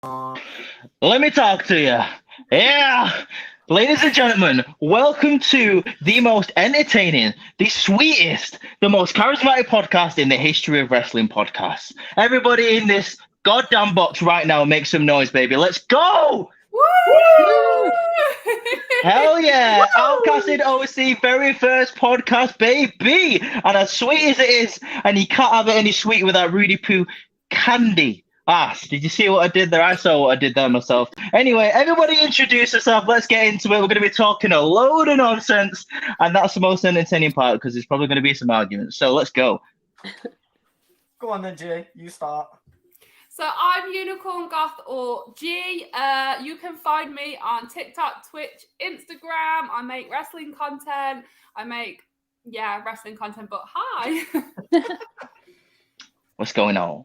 Let me talk to you. Yeah. Ladies and gentlemen, welcome to the most entertaining, the sweetest, the most charismatic podcast in the history of wrestling podcasts. Everybody in this goddamn box right now, make some noise, baby. Let's go! Woo! Hell yeah! Outcasted OC, very first podcast, baby! And as sweet as it is, and you can't have it any sweeter without Rudy Poo candy. Did you see what I did there? I saw what I did there myself. Anyway, everybody introduce yourself. Let's get into it. We're going to be talking a load of nonsense, and that's the most entertaining part because there's probably going to be some arguments. So let's go. Go on then, Jay. You start. So I'm Unicorn Goth or G. You can find me on TikTok, Twitch, Instagram. I make wrestling content. Wrestling content, but hi. What's going on?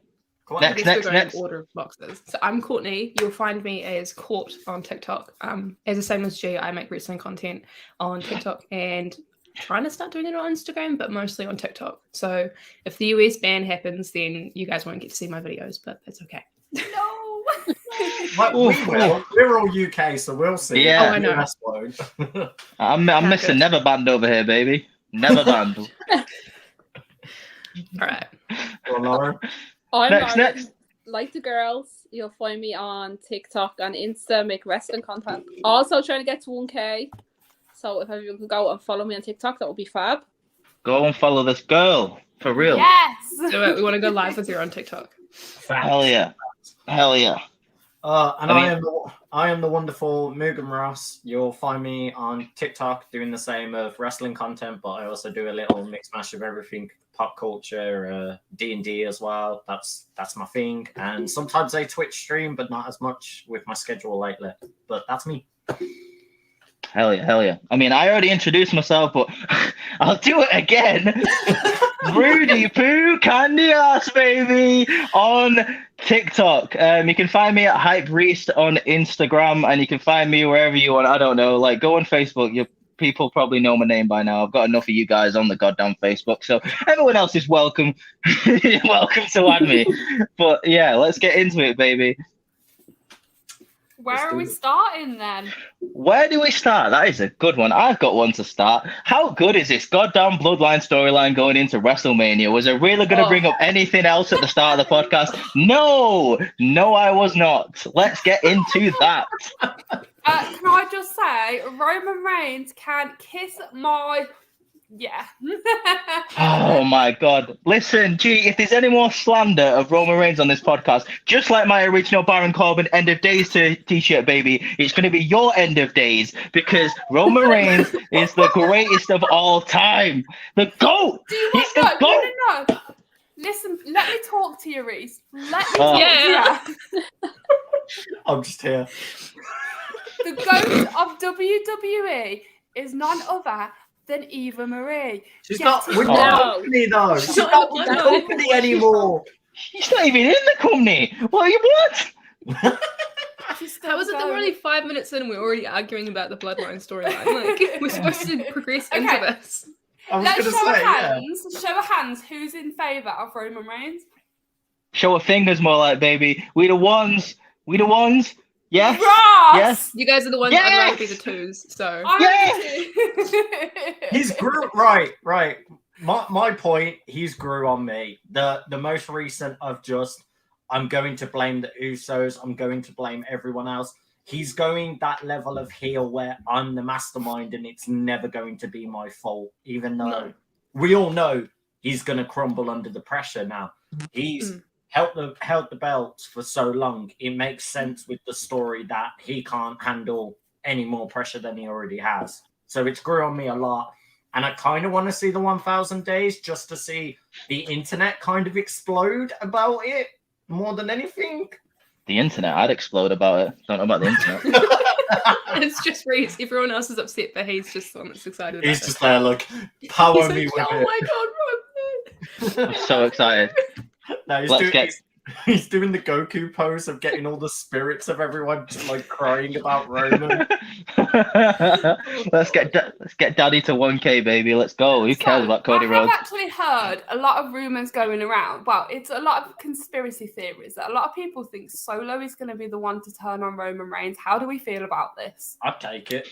Next. Order of boxes. So I'm Courtney. You'll find me as Court on TikTok. As the same as G, I make wrestling content on TikTok and trying to start doing it on Instagram, but mostly on TikTok. So if the US ban happens, then you guys won't get to see my videos, but that's okay. No. We're all UK, so we'll see. Yeah. Oh, I know. I'm missing Never Band over here, baby. Never Band. All right. Well, Lauren. I'm Next. like the girls. You'll find me on TikTok and Insta, make wrestling content. Also trying to get to 1K. So if everyone could go and follow me on TikTok, that would be fab. Go and follow this girl. For real. Yes. Do it. We want to go live with you on TikTok. Hell yeah. Hell yeah. I am the wonderful Mugen Ross. You'll find me on TikTok doing the same of wrestling content, but I also do a little mix mash of everything, pop culture, D&D as well. That's my thing. And sometimes I Twitch stream, but not as much with my schedule lately. But that's me. Hell yeah. I mean, I already introduced myself, but I'll do it again. Rudy Poo Candy Ass, baby, on TikTok. You can find me at Hype Reist on Instagram, and you can find me wherever you want. I don't know, like go on Facebook. People probably know my name by now. I've got enough of you guys on the goddamn Facebook, so everyone else is welcome. Welcome to add me. But yeah, let's get into it, baby. Where are we starting then? Where do we start? That is a good one. I've got one to start. How good is this goddamn Bloodline storyline going into WrestleMania? Was I really going to bring up anything else at the start of the podcast? No, I was not. Let's get into that. Can I just say, Roman Reigns can kiss my... Yeah. Oh my God. Listen, G, if there's any more slander of Roman Reigns on this podcast, just like my original Baron Corbin end of days t-shirt, baby, it's going to be your end of days because Roman Reigns is the greatest of all time. The GOAT. He's the GOAT. No. Listen, let me talk to you, Reese. Let me talk to you. I'm just here. The GOAT of WWE is none other than Eva Marie. She's not with the company, though. She's not with the company anymore. She's not even in the company. What? How is it that we're only 5 minutes in and we're already arguing about the Bloodline storyline? Like, we're supposed to progress into this. Let's show of hands who's in favour of Roman Reigns. Show of fingers more like, baby. We the ones. Yes. Ross! Yes. You guys are the ones that I'd rather be the twos, so. He's grew right. My point, he's grew on me. The most recent of just, I'm going to blame the Usos, I'm going to blame everyone else. He's going that level of heel where I'm the mastermind and it's never going to be my fault, even though we all know he's going to crumble under the pressure now. He's held the belts for so long. It makes sense with the story that he can't handle any more pressure than he already has. So it's grew on me a lot. And I kind of want to see the 1,000 days just to see the internet kind of explode about it more than anything. The internet, I'd explode about it. Don't know about the internet. It's just Reese. Everyone else is upset, but he's just the one that's excited about He's just there, look, power me with oh it. my God, Roman! I'm so excited. No, He's doing the Goku pose of getting all the spirits of everyone like crying about Roman. let's get Daddy to 1K, baby. Let's go. Who cares about Cody Rhodes? I have actually heard a lot of rumors going around. Well, it's a lot of conspiracy theories that a lot of people think Solo is going to be the one to turn on Roman Reigns. How do we feel about this? I'd take it.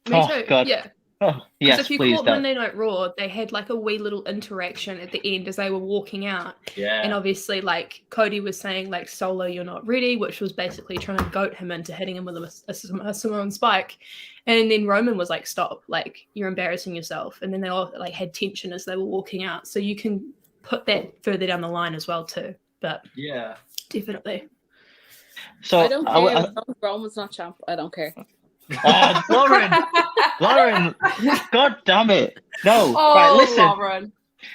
Me too. God. Yeah. Oh, yes, Because if you please. caught Monday Night Raw, they had like a wee little interaction at the end as they were walking out. Yeah. And obviously, like, Cody was saying, like, Solo, you're not ready, which was basically trying to goat him into hitting him with a Samoan spike. And then Roman was like, stop, like, you're embarrassing yourself. And then they all like had tension as they were walking out. So you can put that further down the line as well too. But yeah, definitely. So I don't care. As long as Roman's not champ, I don't care. Oh, Lauren, God damn it! No, Oh, right, listen. Lauren.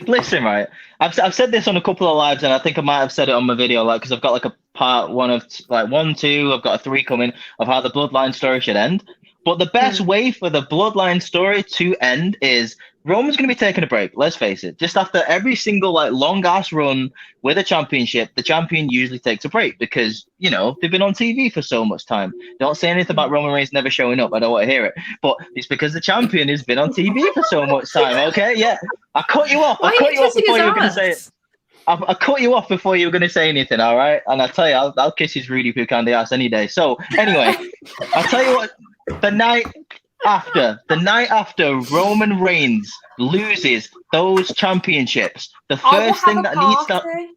Listen, right. I've said this on a couple of lives, and I think I might have said it on my video, like, because I've got like a part 1 of like 1, 2. I've got a 3 coming of how the Bloodline story should end. But the best way for the Bloodline story to end is Roman's going to be taking a break. Let's face it. Just after every single like long ass run with a championship, the champion usually takes a break because, you know, they've been on TV for so much time. Don't say anything about Roman Reigns never showing up. I don't want to hear it. But it's because the champion has been on TV for so much time. Okay, yeah. I cut you off. I cut you off before you were going to say it. I cut you off before you were going to say anything, all right? And I tell you, I'll kiss his Rudy Poo Candy ass any day. So anyway, I'll tell you what. The night after Roman Reigns loses those championships, the first thing that needs to.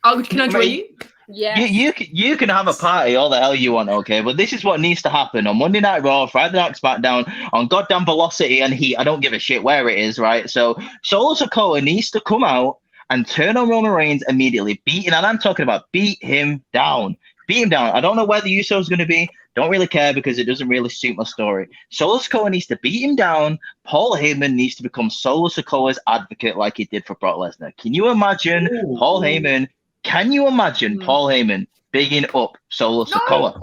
Oh, can I join you? Yeah. You can have a party all the hell you want, okay? But this is what needs to happen on Monday Night Raw, Friday Night SmackDown, on goddamn Velocity and Heat. I don't give a shit where it is, right? So Solo Sikoa needs to come out and turn on Roman Reigns immediately, and I'm talking about beat him down. Beat him down. I don't know where the Usos going to be. Don't really care because it doesn't really suit my story. Solo Sikoa needs to beat him down. Paul Heyman needs to become Solo Sikoa's advocate like he did for Brock Lesnar. Can you imagine Paul Heyman? Can you imagine Paul Heyman bigging up Solo Sikoa?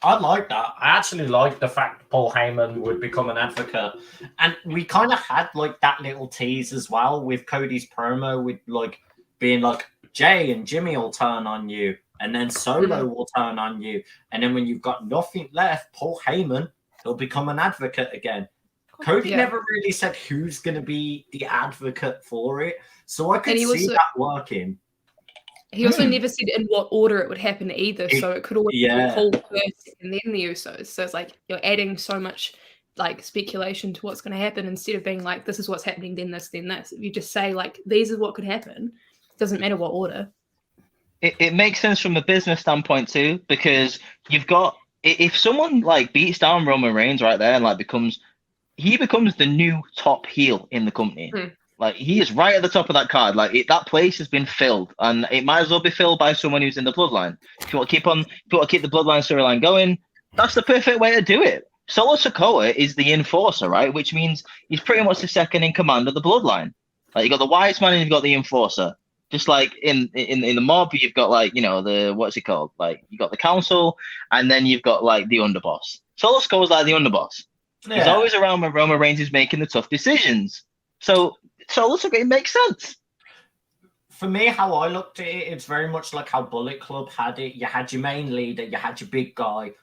I like that. I actually like the fact Paul Heyman would become an advocate. And we kind of had like that little tease as well with Cody's promo with like being like, Jay and Jimmy will turn on you. And then Solo will turn on you. And then when you've got nothing left, Paul Heyman, he'll become an advocate again. Cody never really said who's going to be the advocate for it. So I could see that working. He also never said in what order it would happen either. So it could always be Paul first and then the Usos. So it's like you're adding so much like speculation to what's going to happen instead of being like, this is what's happening, then this, then this. If you just say like, these is what could happen, it doesn't matter what order. It makes sense from a business standpoint too, because you've got, if someone like beats down Roman Reigns right there and like becomes the new top heel in the company. Like he is right at the top of that card. Like that place has been filled, and it might as well be filled by someone who's in the bloodline. If you want to keep the bloodline storyline going, that's the perfect way to do it. Solo Sikoa is the enforcer, right? Which means he's pretty much the second in command of the bloodline. Like you got the wise man and you've got the enforcer. Just like in the mob, you've got like, you know, the, what's it called? Like you got the council and then you've got like the underboss. Solo Sikoa's like the underboss. Yeah. He's always around when Roman Reigns is making the tough decisions. So Solo Sikoa, it makes sense. For me, how I looked at it, it's very much like how Bullet Club had it. You had your main leader, you had your big guy.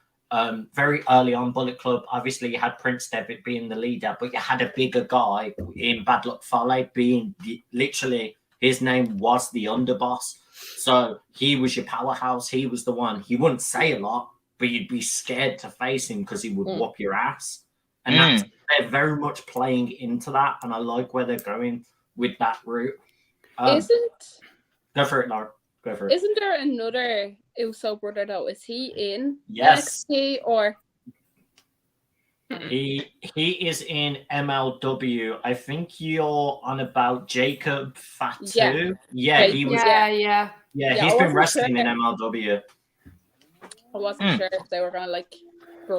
Very early on Bullet Club, obviously you had Prince Devitt being the leader, but you had a bigger guy in Bad Luck Fale being literally... His name was the underboss. So he was your powerhouse. He was the one. He wouldn't say a lot, but you'd be scared to face him because he would whoop your ass. And they're very much playing into that. And I like where they're going with that route. Go for it, Laura. Go for it. Isn't there another Uso brother, though? Is he in NXT or... He is in MLW. I think you're on about Jacob Fatu. Yeah, he was. Yeah, he's been wrestling in MLW. I wasn't sure if they were gonna like.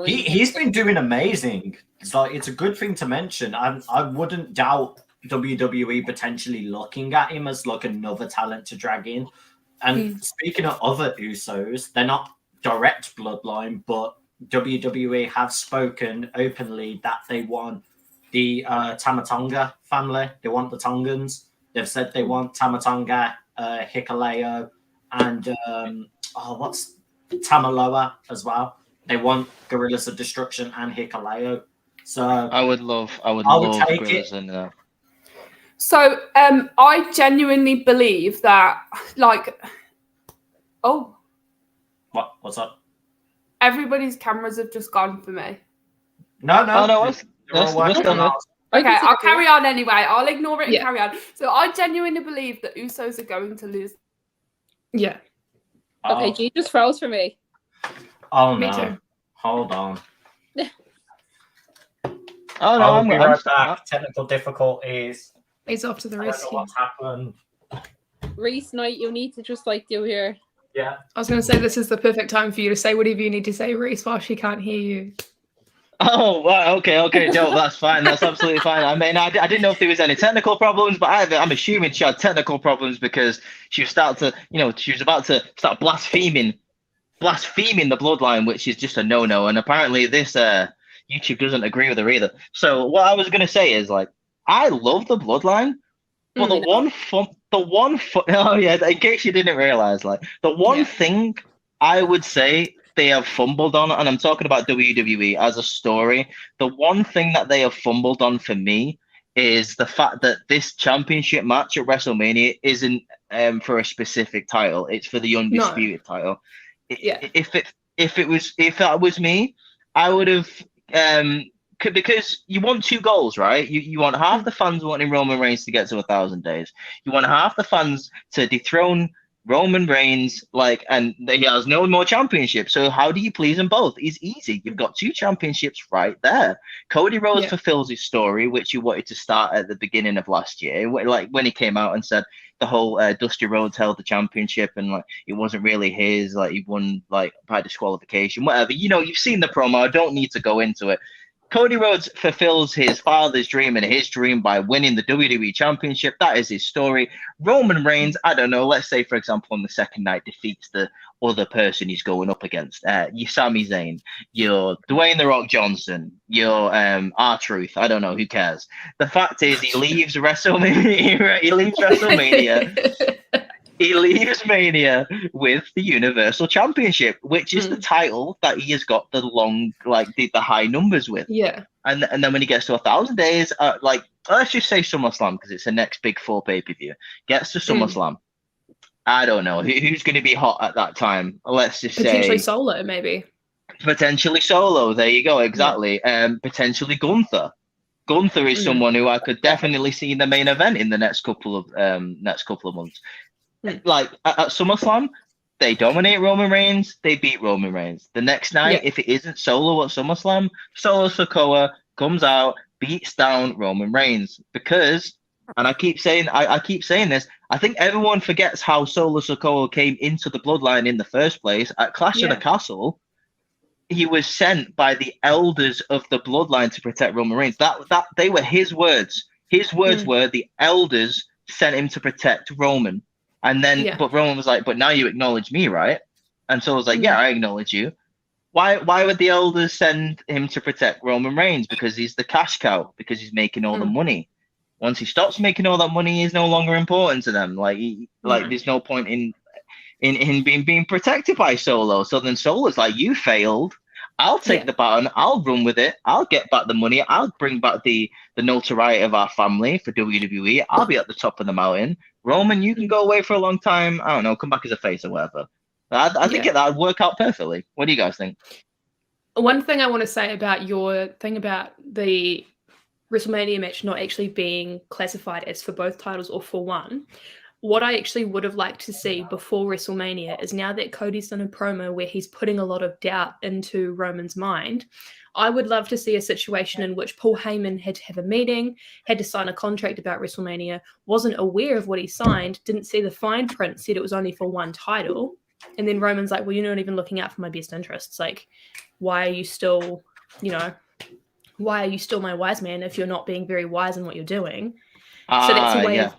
He's been doing amazing. It's a good thing to mention. I wouldn't doubt WWE potentially looking at him as like another talent to drag in. And speaking of other Usos, they're not direct bloodline, but WWE have spoken openly that they want the Tamatonga family. They want the Tongans. They've said they want Tamatonga, Hikuleo, and what's Tamaloa as well. They want Gorillas of Destruction and Hikaleo. So I would love take Gorillas it. in there. So I genuinely believe that, like, What's up? Everybody's cameras have just gone for me. No. Oh, no, We're still here. Okay, I'll carry on anyway. I'll ignore it and Yeah. carry on. So I genuinely believe that Usos are going to lose. Yeah. Okay, G just froze for me. Oh Me no. too. Hold on. Oh no, I'll I'm be I'm- right back. Technical difficulties. He's off to the I don't know rescue. what's happened. Reese Knight, you need to just like do your. Yeah. I was going to say this is the perfect time for you to say whatever you need to say, Reese, while she can't hear you. Oh, right, okay, no, that's fine. That's absolutely fine. I mean, I didn't know if there was any technical problems, but I'm assuming she had technical problems because she was about to start blaspheming the bloodline, which is just a no-no. And apparently this YouTube doesn't agree with her either. So what I was gonna say is, like, I love the bloodline, but oh yeah, in case you didn't realize, like, the one thing I would say they have fumbled on, and I'm talking about WWE as a story, the one thing that they have fumbled on for me is the fact that this championship match at WrestleMania isn't for a specific title. It's for the undisputed title. Yeah. If that was me, I would have because you want two goals, right? You want half the fans wanting Roman Reigns to get to 1,000 days. You want half the fans to dethrone Roman Reigns, and he has no more championships. So how do you please them both? It's easy. You've got two championships right there. Cody Rhodes fulfills his story, which he wanted to start at the beginning of last year, like when he came out and said the whole Dusty Rhodes held the championship and it wasn't really his. He won by disqualification, whatever. You've seen the promo. I don't need to go into it. Cody Rhodes fulfills his father's dream and his dream by winning the WWE Championship. That is his story. Roman Reigns, I don't know, let's say, for example, on the second night, defeats the other person he's going up against. You're Sami Zayn, you're Dwayne "The Rock" Johnson, you're R-Truth, I don't know, who cares? The fact is, he leaves WrestleMania. He leaves Mania with the Universal Championship, which is the title that he has got the high numbers with. Yeah. And then when he gets to 1,000 days, let's just say SummerSlam, because it's the next big 4 pay-per-view. Gets to SummerSlam. I don't know who's going to be hot at that time. Let's just Potentially say Solo, maybe. Potentially Solo. There you go. Exactly. Potentially Gunther. Gunther is someone who I could definitely see in the main event in the next couple of months. At SummerSlam, they dominate Roman Reigns. They beat Roman Reigns. The next night, if it isn't Solo at SummerSlam, Solo Sikoa comes out, beats down Roman Reigns because, and I keep saying this, I think everyone forgets how Solo Sikoa came into the bloodline in the first place. At Clash of the Castle, he was sent by the elders of the bloodline to protect Roman Reigns. That they were his words. His words were the elders sent him to protect Roman. And then, but Roman was like, but now you acknowledge me, right? And so I was like, yeah, I acknowledge you. Why would the elders send him to protect Roman Reigns? Because he's the cash cow, because he's making all the money. Once he stops making all that money, he's no longer important to them. There's no point in being protected by Solo. So then Solo's like, you failed. I'll take the baton. I'll run with it. I'll get back the money. I'll bring back the notoriety of our family for WWE. I'll be at the top of the mountain. Roman, you can go away for a long time. I don't know, come back as a face or whatever. I think that would work out perfectly. What do you guys think? One thing I want to say about your thing about the WrestleMania match not actually being classified as for both titles or for one, what I actually would have liked to see before WrestleMania is, now that Cody's done a promo where he's putting a lot of doubt into Roman's mind, I would love to see a situation in which Paul Heyman had to have a meeting, had to sign a contract about WrestleMania, wasn't aware of what he signed, didn't see the fine print, said it was only for one title. And then Roman's like, well, you're not even looking out for my best interests. Why are you still my wise man if you're not being very wise in what you're doing? So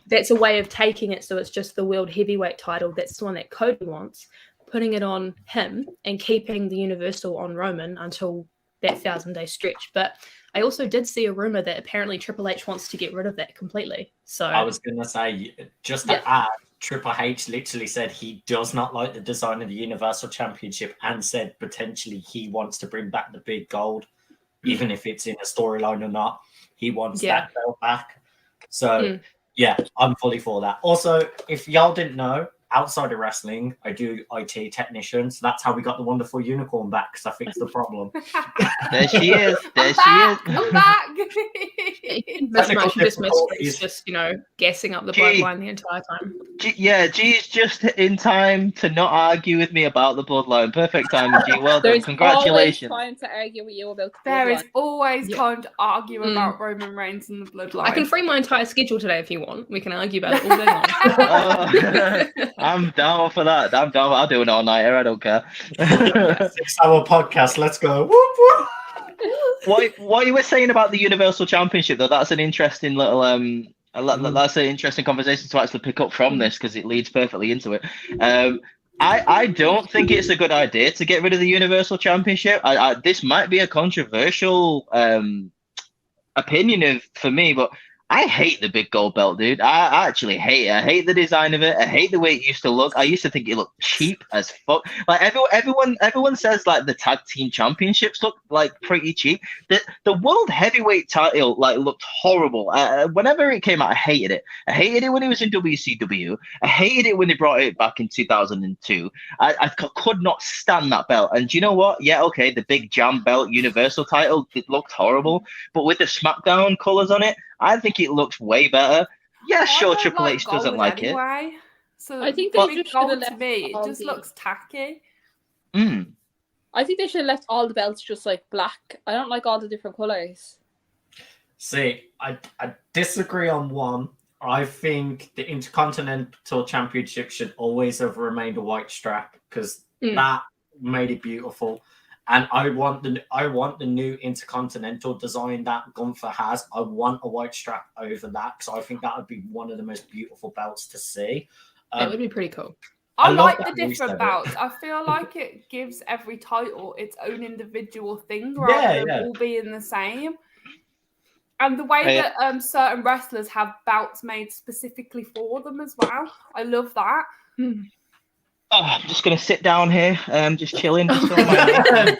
that's a way of taking it. So it's just the world heavyweight title. That's the one that Cody wants, putting it on him and keeping the Universal on Roman until that 1,000-day stretch. But I also did see a rumor that apparently Triple H wants to get rid of that completely. So I was going to say, just to add, Triple H literally said he does not like the design of the Universal Championship and said potentially he wants to bring back the big gold, even if it's in a storyline or not. He wants that belt back. So, yeah, I'm fully for that. Also, if y'all didn't know, outside of wrestling, I do IT technician. So that's how we got the wonderful unicorn back, because I fixed the problem. There she is. There she I'm is. back. He's just, gassing up the bloodline the entire time. G's just in time to not argue with me about the bloodline. Perfect timing, G. Well done. Congratulations. There's always time to argue with you about the There bloodline. is always time to argue about Roman Reigns and the bloodline. I can free my entire schedule today if you want. We can argue about it all day long. I'm down for that. I'm down. I'll do an all-nighter. I don't care. 6-hour podcast. Let's go. Whoop, whoop. What you were saying about the Universal Championship, though, that's an interesting little that's an interesting conversation to actually pick up from this, because it leads perfectly into it. I don't think it's a good idea to get rid of the Universal Championship. This might be a controversial opinion for me, but I hate the big gold belt, dude. I actually hate it. I hate the design of it. I hate the way it used to look. I used to think it looked cheap as fuck. Like everyone says like the tag team championships look like pretty cheap. The world heavyweight title like looked horrible. Whenever it came out, I hated it. I hated it when it was in WCW. I hated it when they brought it back in 2002. I could not stand that belt. And do you know what? Yeah, okay, the big jam belt universal title, it looked horrible. But with the SmackDown colors on it, I think it looks way better. Yeah, sure, Triple H doesn't like anyway. So I think the they big just gold should've to left me, it all just the- looks tacky. I think they should have left all the belts just like black. I don't like all the different colors. See, I disagree on one. I think the Intercontinental Championship should always have remained a white strap, because that made it beautiful. And I want the new Intercontinental design that Gunther has. I want a white strap over that, because I think that would be one of the most beautiful belts to see. It would be pretty cool. I love like that the we different said it. belts. I feel like it gives every title its own individual thing rather than all being the same. And the way that certain wrestlers have belts made specifically for them as well. I love that. Oh, I'm just gonna sit down here, just chilling. Just I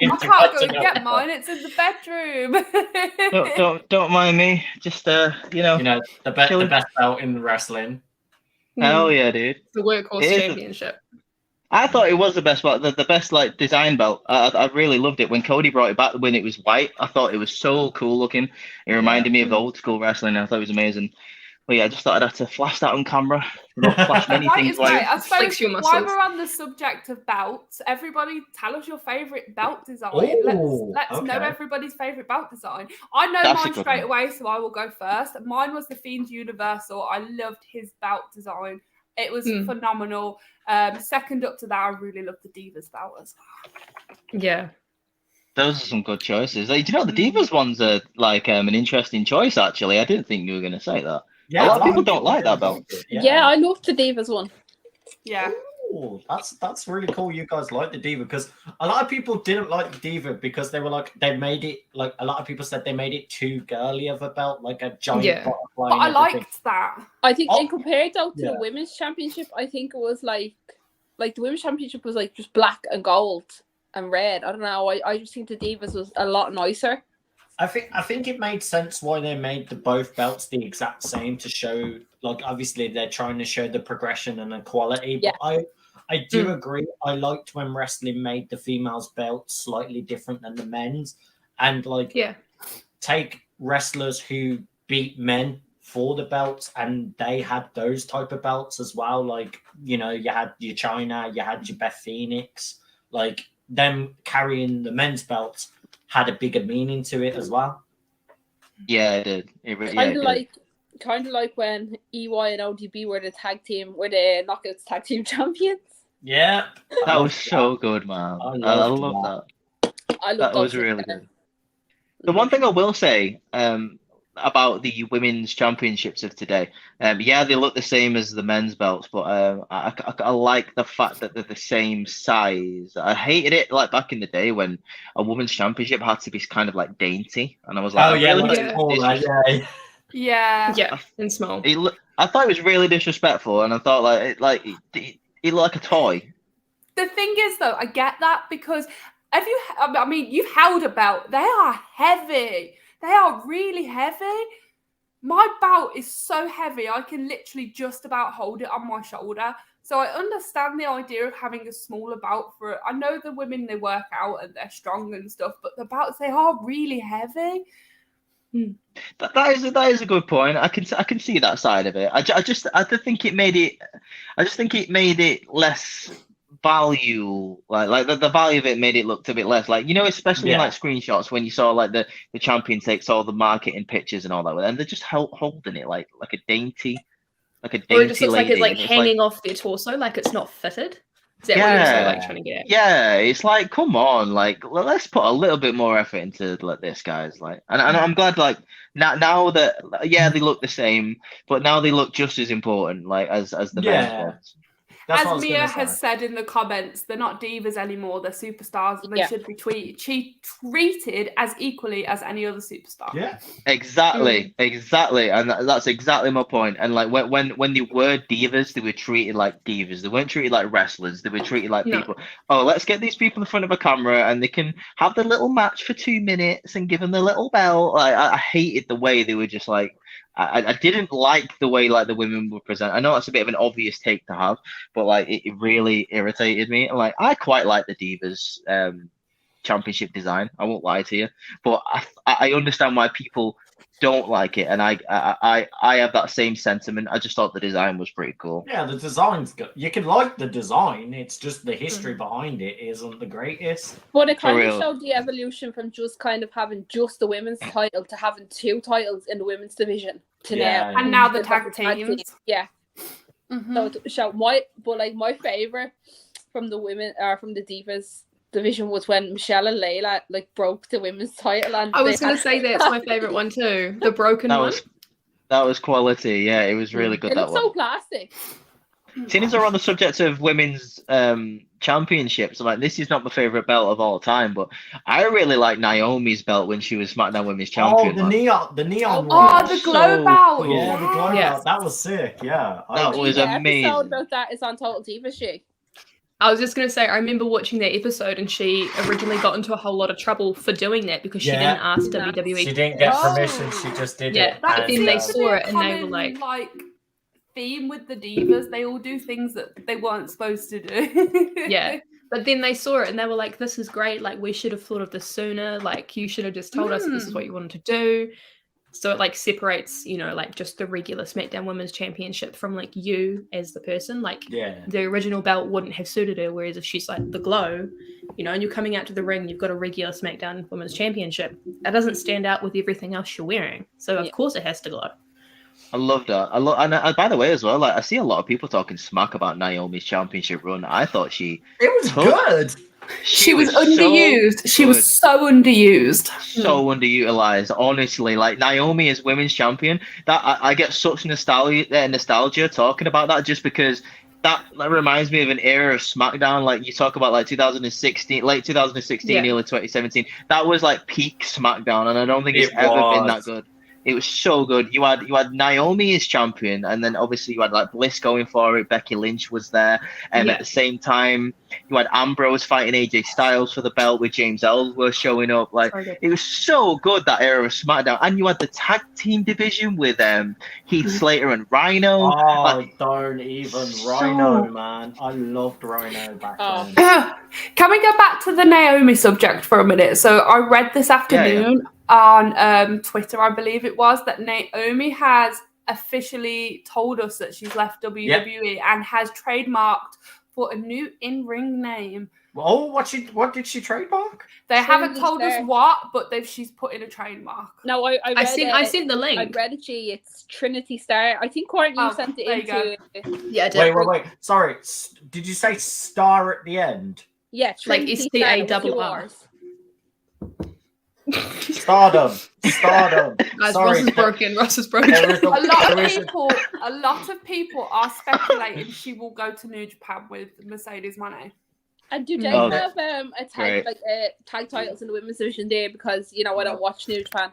can't go and get mine. It's in the bedroom. don't mind me. Just the best belt in wrestling. Hell yeah, dude. The Workhorse Championship. I thought it was the best belt, the best like design belt. I really loved it when Cody brought it back when it was white. I thought it was so cool looking. It reminded me of old school wrestling. I thought it was amazing. Well, yeah, I just thought I'd have to flash that on camera. Flash many things. I suppose while we're on the subject of belts, everybody tell us your favourite belt design. Let's know everybody's favourite belt design. I know mine straight away, so I will go first. Mine was the Fiend's Universal. I loved his belt design. It was phenomenal. Second up to that, I really loved the Divas belt as well. Yeah. Those are some good choices. Like, do you know the Divas ones are like an interesting choice, actually. I didn't think you were going to say that. Yeah, a lot of people don't like that belt. Yeah, I love the Divas one. Yeah. Ooh, that's really cool. You guys like the Diva, because a lot of people didn't like the Diva because they were like, they made it like, a lot of people said they made it too girly of a belt, like a giant butterfly. But I liked that. I think in compared though to the Women's Championship, I think it was like the Women's Championship was like just black and gold and red. I don't know. I just think the Divas was a lot nicer. I think it made sense why they made both belts the exact same, to show, like, obviously they're trying to show the progression and equality. But I do agree. I liked when wrestling made the females' belts slightly different than the men's, and take wrestlers who beat men for the belts, and they had those type of belts as well. Like, you had your Chyna, you had your Beth Phoenix, like them carrying the men's belts had a bigger meaning to it as well. Yeah, it did. Kind of like when EY and ODB were the Knockouts tag team champions. Yeah, that was so good, man. I love that. That was really good. The one thing I will say about the women's championships of today, they look the same as the men's belts, but I like the fact that they're the same size. I hated it like back in the day when a women's championship had to be kind of like dainty, and I was like, Yeah, and small. I thought it was really disrespectful, and I thought it looked like a toy. The thing is, though, I get that because you've held a belt. They are heavy. They are really heavy. My belt is so heavy, I can literally just about hold it on my shoulder. So I understand the idea of having a smaller belt for it. I know the women, they work out and they're strong and stuff, but the belts, they are really heavy. That is a good point. I can see that side of it. I just think it made it less value. Like the value of it made it look a bit less. Like, especially in like screenshots when you saw like the champion takes all the marketing pictures and all that, and they're just holding it like a dainty. Or it just looks like it's like hanging off their torso, like it's not fitted. Is that what you're sort of like trying to get at? Yeah, it's like, come on, like let's put a little bit more effort into this, guys. Like, and I'm glad, like now that they look the same, but now they look just as important, like as the men's ones. As Mia has said in the comments, they're not divas anymore. They're superstars, and they should be treated as equally as any other superstar. Yeah, exactly, and that's exactly my point. And like when they were divas, they were treated like divas. They weren't treated like wrestlers. They were treated like people. Oh, let's get these people in front of a camera, and they can have the little match for 2 minutes and give them the little belt. Like I hated the way they were just like. I didn't like the way like the women were presented. I know that's a bit of an obvious take to have, but like it really irritated me. Like I quite like the Divas championship design. I won't lie to you, but I understand why people don't like it, and I have that same sentiment. I just thought the design was pretty cool. Yeah, the design's good. You can like the design. It's just the history behind it isn't the greatest. But it kind of showed the evolution from just kind of having just the women's title to having 2 titles in the women's division to now. And now the tag teams. Yeah. So it showed my favorite from the women from the Divas division was when Michelle and Layla like broke the women's title, and I was going to say that's my favorite one too. The broken one. That was quality. Yeah, it was really good. It looks so plastic. Seeing as we're on the subject of women's championships, like this is not my favorite belt of all time, but I really like Naomi's belt when she was SmackDown Women's Champion. Oh, the neon. Oh, the glow belt. Cool. Yeah, the glow belt. That was sick. Yeah, that was amazing. The episode about that is on Total Divas Chic. I was just going to say, I remember watching that episode, and she originally got into a whole lot of trouble for doing that because she didn't ask WWE. She didn't get permission. She just did it. Yeah, but then they saw it and they were like theme with the divas. They all do things that they weren't supposed to do. Yeah, but then they saw it and they were like, "This is great. Like, we should have thought of this sooner. Like, you should have just told us that this is what you wanted to do." So it like separates, like just the regular SmackDown Women's Championship from like you as the person. Like the original belt wouldn't have suited her. Whereas if she's like the glow, and you're coming out to the ring, you've got a regular SmackDown Women's Championship. That doesn't stand out with everything else you're wearing. So of course it has to glow. I love that. And by the way, as well, like I see a lot of people talking smack about Naomi's championship run. I thought it was good. She was underused. She was so underused. So underutilized. Honestly, like Naomi as women's champion, that I get such nostalgia talking about that, just because that reminds me of an era of SmackDown. Like you talk about like 2016, late 2016, early 2017. That was like peak SmackDown, and I don't think it's ever been that good. It was so good. You had Naomi as champion, and then obviously you had like Bliss going for it. Becky Lynch was there, and at the same time you had Ambrose fighting AJ Styles for the belt with James Ellsworth showing up. Like it was so good, that era of SmackDown. And you had the tag team division with Heath Slater and Rhino. Oh, don't even Rhino, man! I loved Rhino back then. Can we go back to the Naomi subject for a minute? So I read this afternoon on Twitter, I believe it was, that Naomi has officially told us that she's left WWE and has trademarked for a new in-ring name. Oh, what did she trademark? They haven't told us what, but she's put in a trademark. No, I sent the link. I read it. It's Trinity Star. I think Courtney sent it into. Yeah, I did. Wait. Sorry, did you say star at the end? Yeah, Trinity like STARR. Stardom. Guys, Sorry, Ross is broken. A lot of people are speculating she will go to New Japan with Mercedes Moné. And do they have tag titles in the women's division there? Because I don't watch New Japan.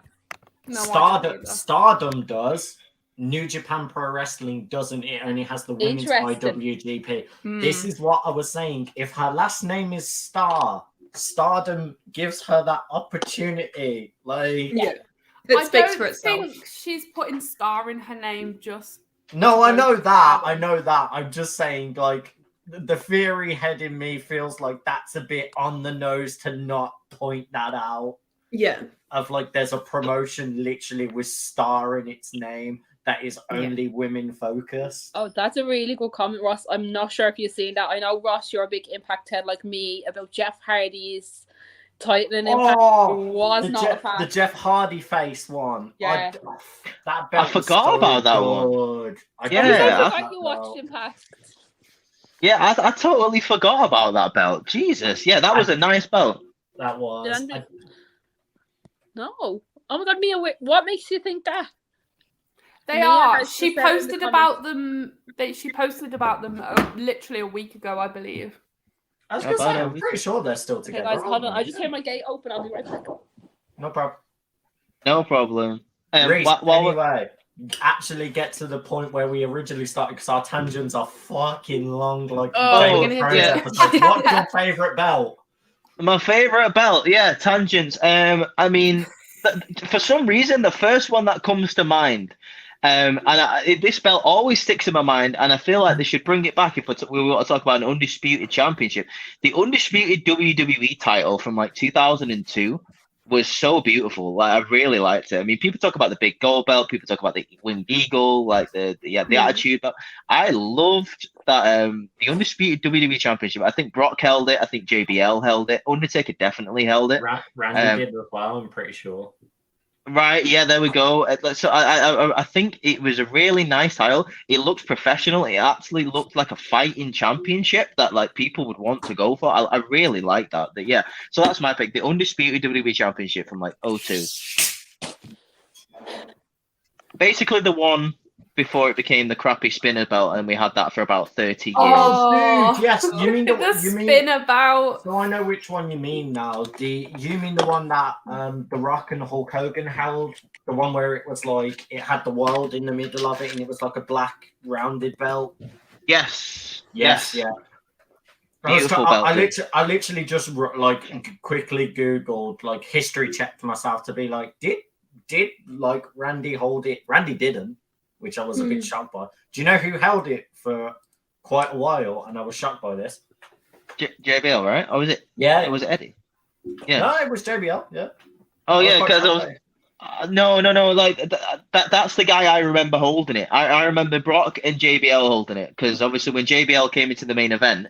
No, Stardom does. New Japan Pro Wrestling doesn't. It only has the women's Interesting. IWGP. This is what I was saying. If her last name is Star, Stardom gives her that opportunity. Like, Yeah. It speaks for itself. I don't think she's putting Star in her name just. no, I know that. I know that. I'm just saying, like, the theory head in me feels like that's a bit on the nose to not point that out. Yeah. Of like, there's a promotion literally with Star in its name that is only women focused. Oh, that's a really good comment, Ross. I'm not sure if you've seen that. I know, Ross, you're a big Impact head like me about Jeff Hardy's title in Impact. Was not a fan. The Jeff Hardy face one. Yeah. That belt I forgot about that one. I forgot you watched Impact. Yeah, I totally forgot about that belt. Jesus, yeah, that was a nice belt. That was. No. Oh my God, Mia, what makes you think that? They Mia are. has She just said in the posted comments- about them. She posted about them literally a week ago, I believe. I was gonna say, I'm pretty sure they're still Okay, together. guys, hold on. aren't I they? just hear my gate open. I'll be right back. No problem. No problem. Reece, while anyway, actually get to the point where we originally started because our tangents are fucking long. Like, Game of Thrones episodes. What's your favorite belt? My favorite belt, yeah, tangents. I mean, for some reason, the first one that comes to mind, this belt always sticks in my mind, and I feel like they should bring it back if we want to talk about an undisputed championship. The undisputed WWE title from like 2002 was so beautiful. Like, I really liked it. I mean, people talk about the big gold belt, people talk about the winged eagle, like the attitude belt. I loved that the undisputed WWE championship. I think Brock held it. I think JBL held it. Undertaker definitely held it. Randy did as well, I'm pretty sure. Right, yeah, there we go. So I think it was a really nice title. It looked professional. It actually looked like a fighting championship that like people would want to go for. I really like that. Yeah, so that's my pick. The undisputed WWE championship from like 02. Basically the one before it became the crappy spinner belt, and we had that for about 30 years. Oh, dude, yes. You mean the spinner belt? So I know which one you mean now. You mean the one that The Rock and Hulk Hogan held? The one where it was like it had the world in the middle of it, and it was like a black rounded belt. Yes. Yeah. Beautiful belt. I literally just like quickly Googled, like history checked myself to be like, did like Randy hold it? Randy didn't, which I was a bit shocked by. Do you know who held it for quite a while? And I was shocked by this. JBL, right? Or was it? Yeah, it was Eddie. Yeah, no, it was JBL. Yeah. Oh yeah, because no. Like that's the guy I remember holding it. I remember Brock and JBL holding it because obviously when JBL came into the main event,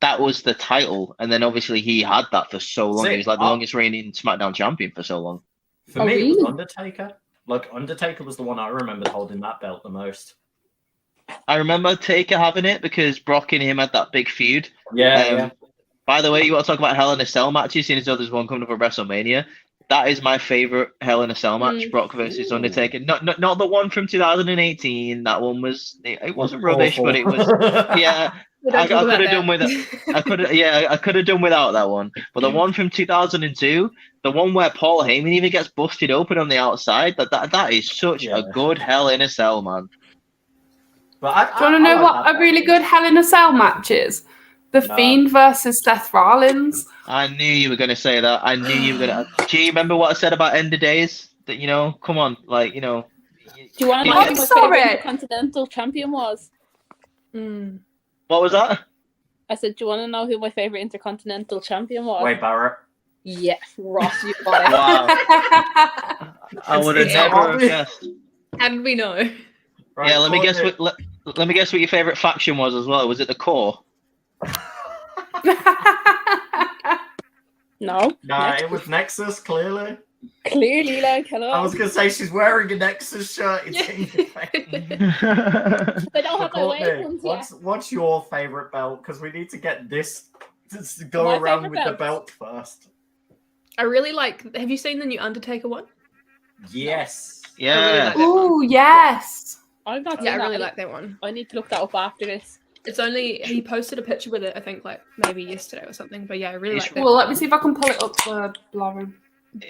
that was the title, and then obviously he had that for so long. He was like the longest reigning SmackDown champion for so long. For me, it was Undertaker. Like, Undertaker was the one I remembered holding that belt the most. I remember Taker having it because Brock and him had that big feud. Yeah. By the way, you want to talk about Hell in a Cell matches, seeing as though there's one coming up at WrestleMania. That is my favorite Hell in a Cell match, Brock versus Undertaker. Not the one from 2018. That one was it wasn't rubbish, but it was yeah. I could have done with it. I could have done without that one. But the one from 2002, the one where Paul Heyman even gets busted open on the outside, that is such a good Hell in a Cell, man. But do you want to know what a really good Hell in a Cell match is? The Fiend versus Seth Rollins. I knew you were going to say that. I knew you were going to. Do you remember what I said about End of Days? That, come on, like, Do you want to know who my favorite Continental champion was? What was that? I said, do you want to know who my favorite Intercontinental champion was? Wade Barrett. Yes, Ross, you got it. Wow. I would have never guessed. And we know. Right, yeah, let me guess what your favorite faction was as well. Was it the Core? No. Nah, it was Nexus, clearly. Clearly, like, hello. I was going to say she's wearing a Nexus shirt. It's They don't have my weapons yet. What's your favourite belt? Because we need to get this to go around with the belt first. I really like... Have you seen the new Undertaker one? Yes. Yeah. Oh, yes. I've not seen that. I really like that one. I need to look that up after this. It's only... He posted a picture with it, I think, like, maybe yesterday or something. But yeah, I really like that. Well, let me see if I can pull it up for Lauren.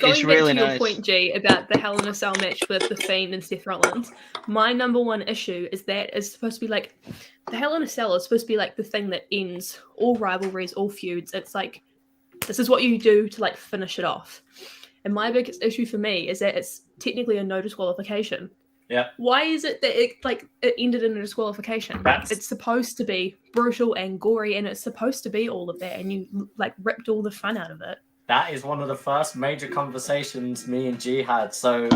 Going back really to your nice. point, G, about the Hell in a Cell match with The Fiend and Seth Rollins, my number one issue is that it's supposed to be like the Hell in a Cell is supposed to be like the thing that ends all rivalries, all feuds. It's like this is what you do to like finish it off. And my biggest issue for me is that it's technically a no disqualification. Yeah. Why is it that it ended in a disqualification? It's supposed to be brutal and gory, and it's supposed to be all of that, and you like ripped all the fun out of it. That is one of the first major conversations me and G had. So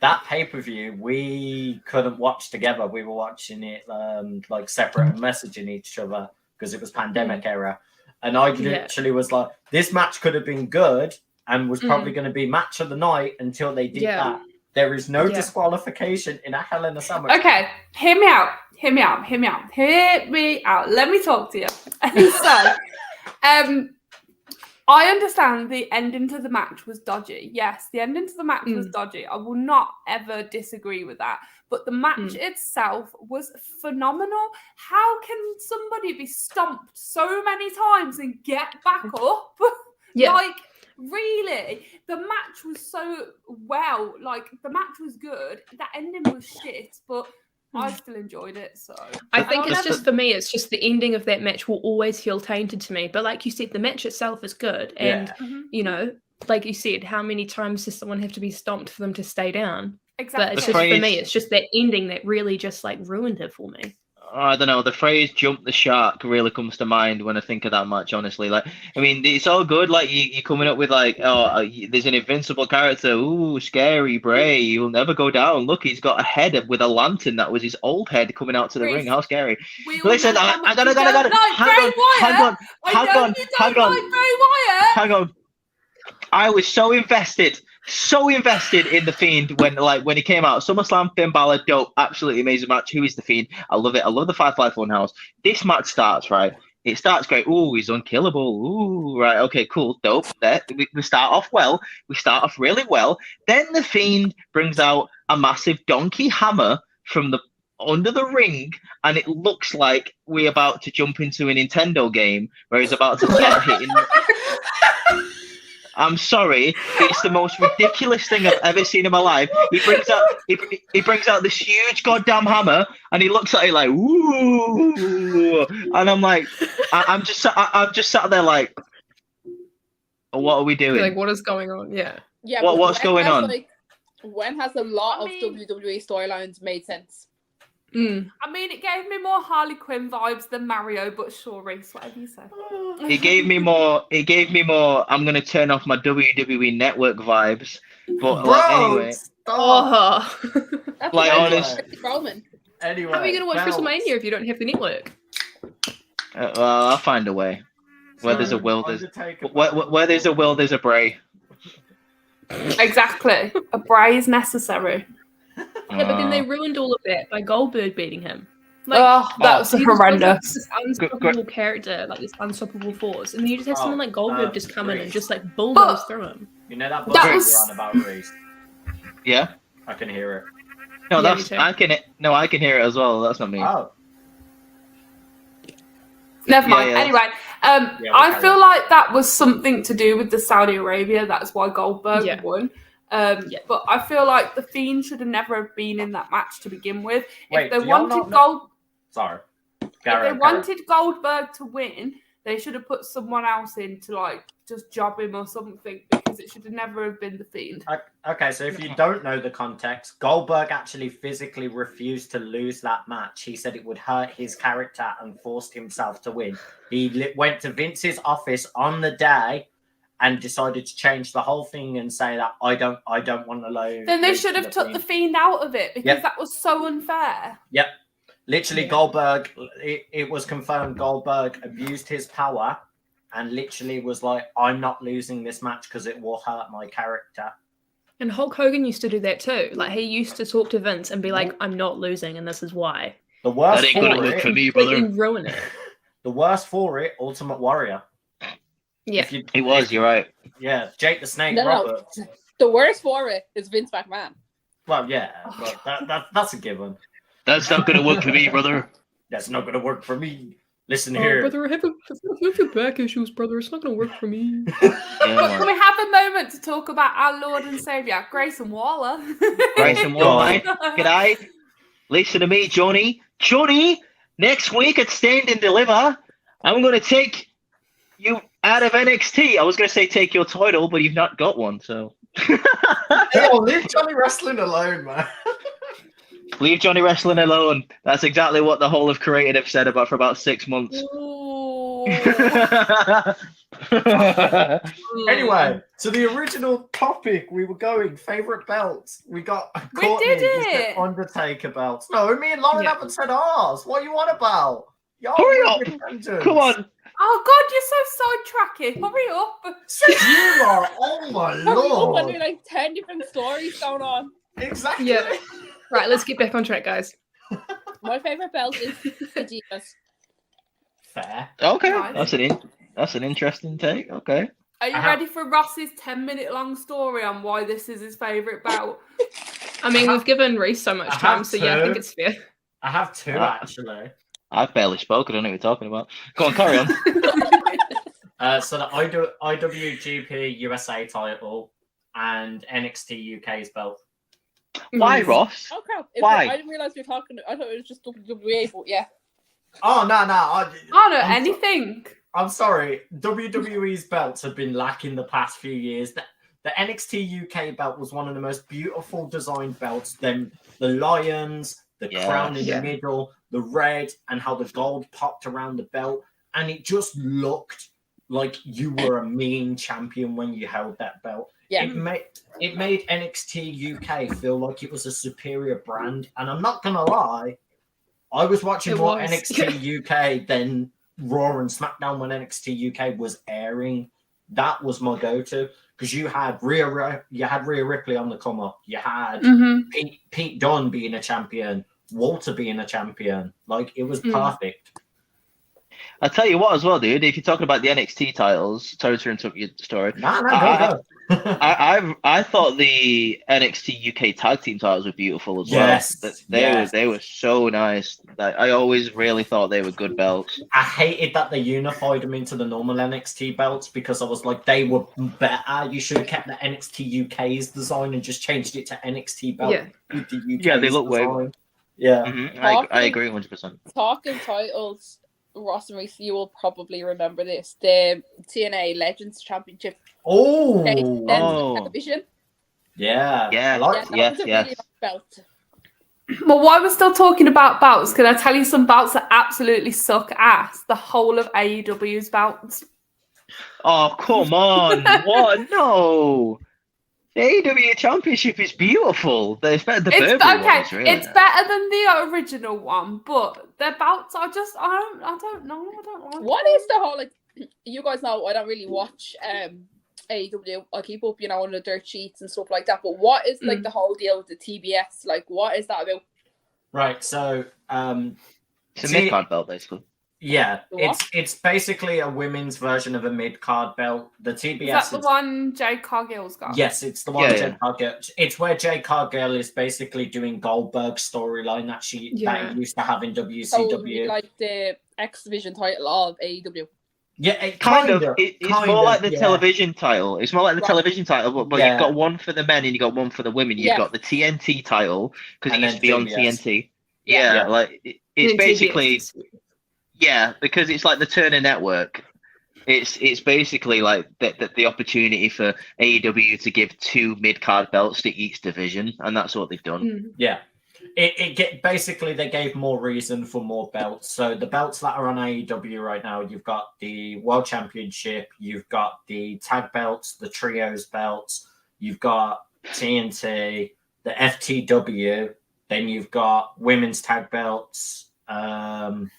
that pay-per-view we couldn't watch together. We were watching it like separate and messaging each other because it was pandemic era. And I literally was like, this match could have been good and was probably going to be match of the night until they did that. There is no disqualification in a Hell in a Cell match. Okay, hear me out. Let me talk to you. So, I understand the ending to the match was dodgy. Yes, the ending to the match was dodgy. I will not ever disagree with that. But the match itself was phenomenal. How can somebody be stomped so many times and get back up? Like, really? The match was so the match was good. That ending was shit, but I still enjoyed it. So I think it's just for me, it's just the ending of that match will always feel tainted to me. But like you said, the match itself is good. And you know, like you said, how many times does someone have to be stomped for them to stay down? Exactly. But it's just for me, it's just that ending that really just like ruined it for me. I don't know. The phrase "jump the shark" really comes to mind when I think of that match. Honestly, like, I mean, it's all good. Like, you're coming up with like, there's an invincible character. Ooh, scary Bray. He'll never go down. Look, he's got a head with a lantern. That was his old head coming out to the ring. How scary! Listen, I got it. Hang on. I was so invested in the Fiend when he came out. SummerSlam, Finn Balor, dope, absolutely amazing match. Who is the Fiend? I love it. I love the Firefly Funhouse. This match starts right. It starts great. Ooh, he's unkillable. Ooh, right. Okay, cool, dope. There, we start off well. We start off really well. Then the Fiend brings out a massive donkey hammer from the under the ring, and it looks like we're about to jump into a Nintendo game where he's about to start hitting. I'm sorry, it's the most ridiculous thing I've ever seen in my life. He brings out this huge goddamn hammer, and he looks at it like, ooh, and I'm like, I'm just sat there like, what are we doing? Like, what is going on? Yeah. What's going on? Like, when has a lot of WWE storylines made sense? I mean, it gave me more Harley Quinn vibes than Mario, but sure, Reese, whatever you say. It gave me more. I'm gonna turn off my WWE Network vibes. But anyway, like honest. Anyway, how are you gonna watch WrestleMania if you don't have the network? Well, I'll find a way. Where there's a will, where there's a will, there's a Bray. Exactly, a Bray is necessary. Yeah, but then they ruined all of that by Goldberg beating him. Like, that was horrendous. This unstoppable character, like this unstoppable force, and then you just have someone like Goldberg just come in and just like bulldoze through him. You know that book was on about Reese? Yeah, I can hear it. No, I can hear it as well. That's not me. Oh. Never mind. Yeah. Anyway, I feel like that was something to do with the Saudi Arabia. That's why Goldberg won. But I feel like the Fiend should have never have been in that match to begin with. Wait, if they wanted wanted Goldberg to win, they should have put someone else in to like just job him or something, because it should have never have been the Fiend. Okay, so if you don't know the context, Goldberg actually physically refused to lose that match. He said it would hurt his character and forced himself to win. He went to Vince's office on the day and decided to change the whole thing and say that I don't want to lose. Then they should have took the Fiend out of it, because that was so unfair. Yep. Literally, Goldberg, it was confirmed Goldberg abused his power and literally was like, I'm not losing this match because it will hurt my character. And Hulk Hogan used to do that too. Like, he used to talk to Vince and be like, I'm not losing and this is why. The worst that ain't gonna work for me, brother. Ruin it. The worst for it, Ultimate Warrior. Yeah, he was. You're right. Yeah, Jake the Snake Roberts. The worst for it is Vince McMahon. Well, yeah, but that's a given. That's not gonna work for me, brother. That's not gonna work for me. Listen here, brother. I have your back issues, brother. It's not gonna work for me. Can we have a moment moment to talk about our Lord and Savior, Grayson Waller. Grayson Waller. G'day. Listen to me, Johnny. Johnny, next week at Stand and Deliver, I'm going to take you out of NXT. I was going to say take your title, but you've not got one, so. Hey, leave Johnny Wrestling alone, man. Leave Johnny Wrestling alone. That's exactly what the whole of Creative said for about 6 months. Anyway, so the original topic we were going, favorite belts. We got We did it. Undertaker belts. No, me and Lauren haven't said ours. What are you on about? Hurry up! Come on. Oh God, you're so sidetracky. Hurry up. You are. Oh my lord. There's like 10 different stories going on. Exactly. Yeah. Right, let's get back on track, guys. My favorite belt is the Divas. Fair. Okay, Nice. that's an interesting take. Okay. Are you ready for Ross's 10-minute long story on why this is his favourite belt? I mean, we've given Reese so much time, so yeah, I think two. it's fair. I have two actually. I've barely spoken. I don't know what you're talking about. Go on, carry on. So the IWGP USA title and NXT UK's belt. Why, Ross? Oh crap! Why? I didn't realize we were talking. I thought it was just WWE, but yeah. Oh no! Oh no, anything. I'm sorry. WWE's belts have been lacking the past few years. The NXT UK belt was one of the most beautiful designed belts. Then the lions, the crown in the middle, the red, and how the gold popped around the belt, and it just looked like you were a mean champion when you held that belt. Yeah. It made NXT UK feel like it was a superior brand, and I'm not gonna lie, I was watching more NXT UK than Raw and SmackDown when NXT UK was airing. That was my go-to because you had Rhea Ripley on the come up. You had Pete Dunne being a champion, Walter being a champion. Like it was perfect. I'll tell you what as well, dude. If you're talking about the NXT titles, sorry to interrupt your story. Go. I thought the NXT UK tag team titles were beautiful as well. They were so nice. I always really thought they were good belts. I hated that they unified them into the normal NXT belts because I was like, they were better. You should have kept the NXT UK's design and just changed it to NXT belt. With the UK's they look design. way. Yeah, I agree 100%. Talking titles, Ross and Reese, you will probably remember this: the TNA Legends Championship. Television. Yeah. Yes. Really nice belt. Well, while we're still talking about belts, can I tell you some belts that absolutely suck ass? The whole of AEW's belts. Oh, come on. What? No. The AEW Championship is beautiful. It's better than the Burberry ones, really. It's better than the original one, but their belts are just I don't know. I don't like What is the whole, like, you guys know I don't really watch AEW. I keep up, on the dirt sheets and stuff like that. But what is like the whole deal with the TBS? Like, what is that about? Right. So it's a mid-card belt, basically. Yeah, it's basically a women's version of a mid-card belt. The TBS is that the one Jade Cargill's got? Yes, it's the one Jade Cargill. It's where Jade Cargill is basically doing Goldberg's storyline that he used to have in WCW. So, like the X Division title of AEW. Yeah, kind of. It's more like the television title. It's more like the television title, but you've got one for the men and you've got one for the women. You've got the TNT title because it used to be on TNT. Like it's basically. Yeah, because it's like the Turner Network. It's basically like the opportunity for AEW to give 2 mid-card belts to each division, and that's what they've done. Yeah. Basically they gave more reason for more belts. So the belts that are on AEW right now, you've got the World Championship, you've got the tag belts, the trios belts, you've got TNT, the FTW, then you've got women's tag belts, and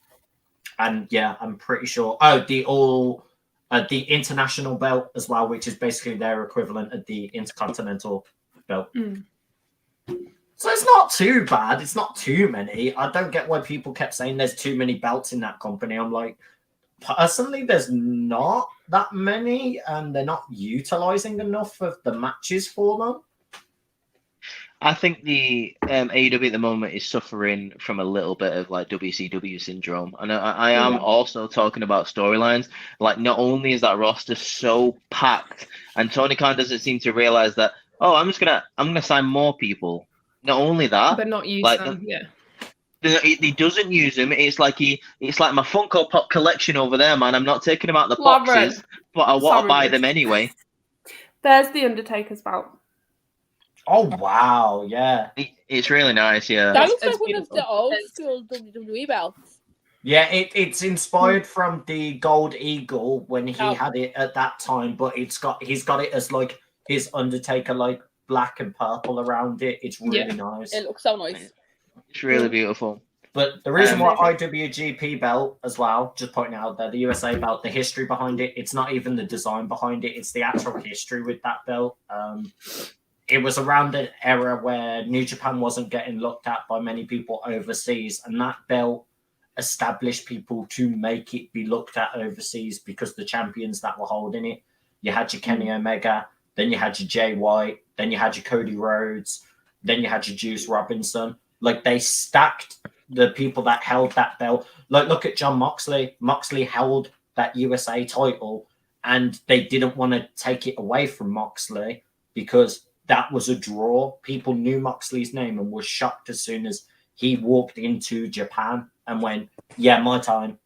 I'm pretty sure. The international belt as well, which is basically their equivalent of the intercontinental belt. So it's not too bad. It's not too many. I don't get why people kept saying there's too many belts in that company. I'm like, personally, there's not that many, and they're not utilizing enough of the matches for them. I think the AEW at the moment is suffering from a little bit of like WCW syndrome, and I am Yeah. also talking about storylines. Like, not only is that roster so packed, and Tony Khan doesn't seem to realize that. Oh, I'm gonna sign more people. Not only that, But not use like them. Yeah. he doesn't use them. It's like my Funko Pop collection over there, man. I'm not taking them out the Lauren, boxes, but I want to sorry, buy Rich. them anyway. There's the Undertaker's belt. Oh wow, yeah. It's really nice, yeah. That It's- looks it's like one of beautiful. the old It's- school WWE belts. Yeah, it's inspired from the Gold Eagle when he Oh. had it at that time, but he's got it as like his Undertaker, like black and purple around it. It's really Yeah. nice. It looks so nice. It's really beautiful. But the reason why Amazing. IWGP belt as well, just pointing out there, the USA belt, the history behind it, it's not even the design behind it, it's the actual history with that belt. It was around an era where New Japan wasn't getting looked at by many people overseas, and that belt established people to make it be looked at overseas because the champions that were holding it, you had your Kenny Omega, then you had your Jay White, then you had your Cody Rhodes, then you had your Juice Robinson. Like, they stacked the people that held that belt. Like, look at John Moxley. Moxley held that USA title, and they didn't want to take it away from Moxley because that was a draw. People knew Moxley's name and were shocked as soon as he walked into Japan and went, yeah, my time.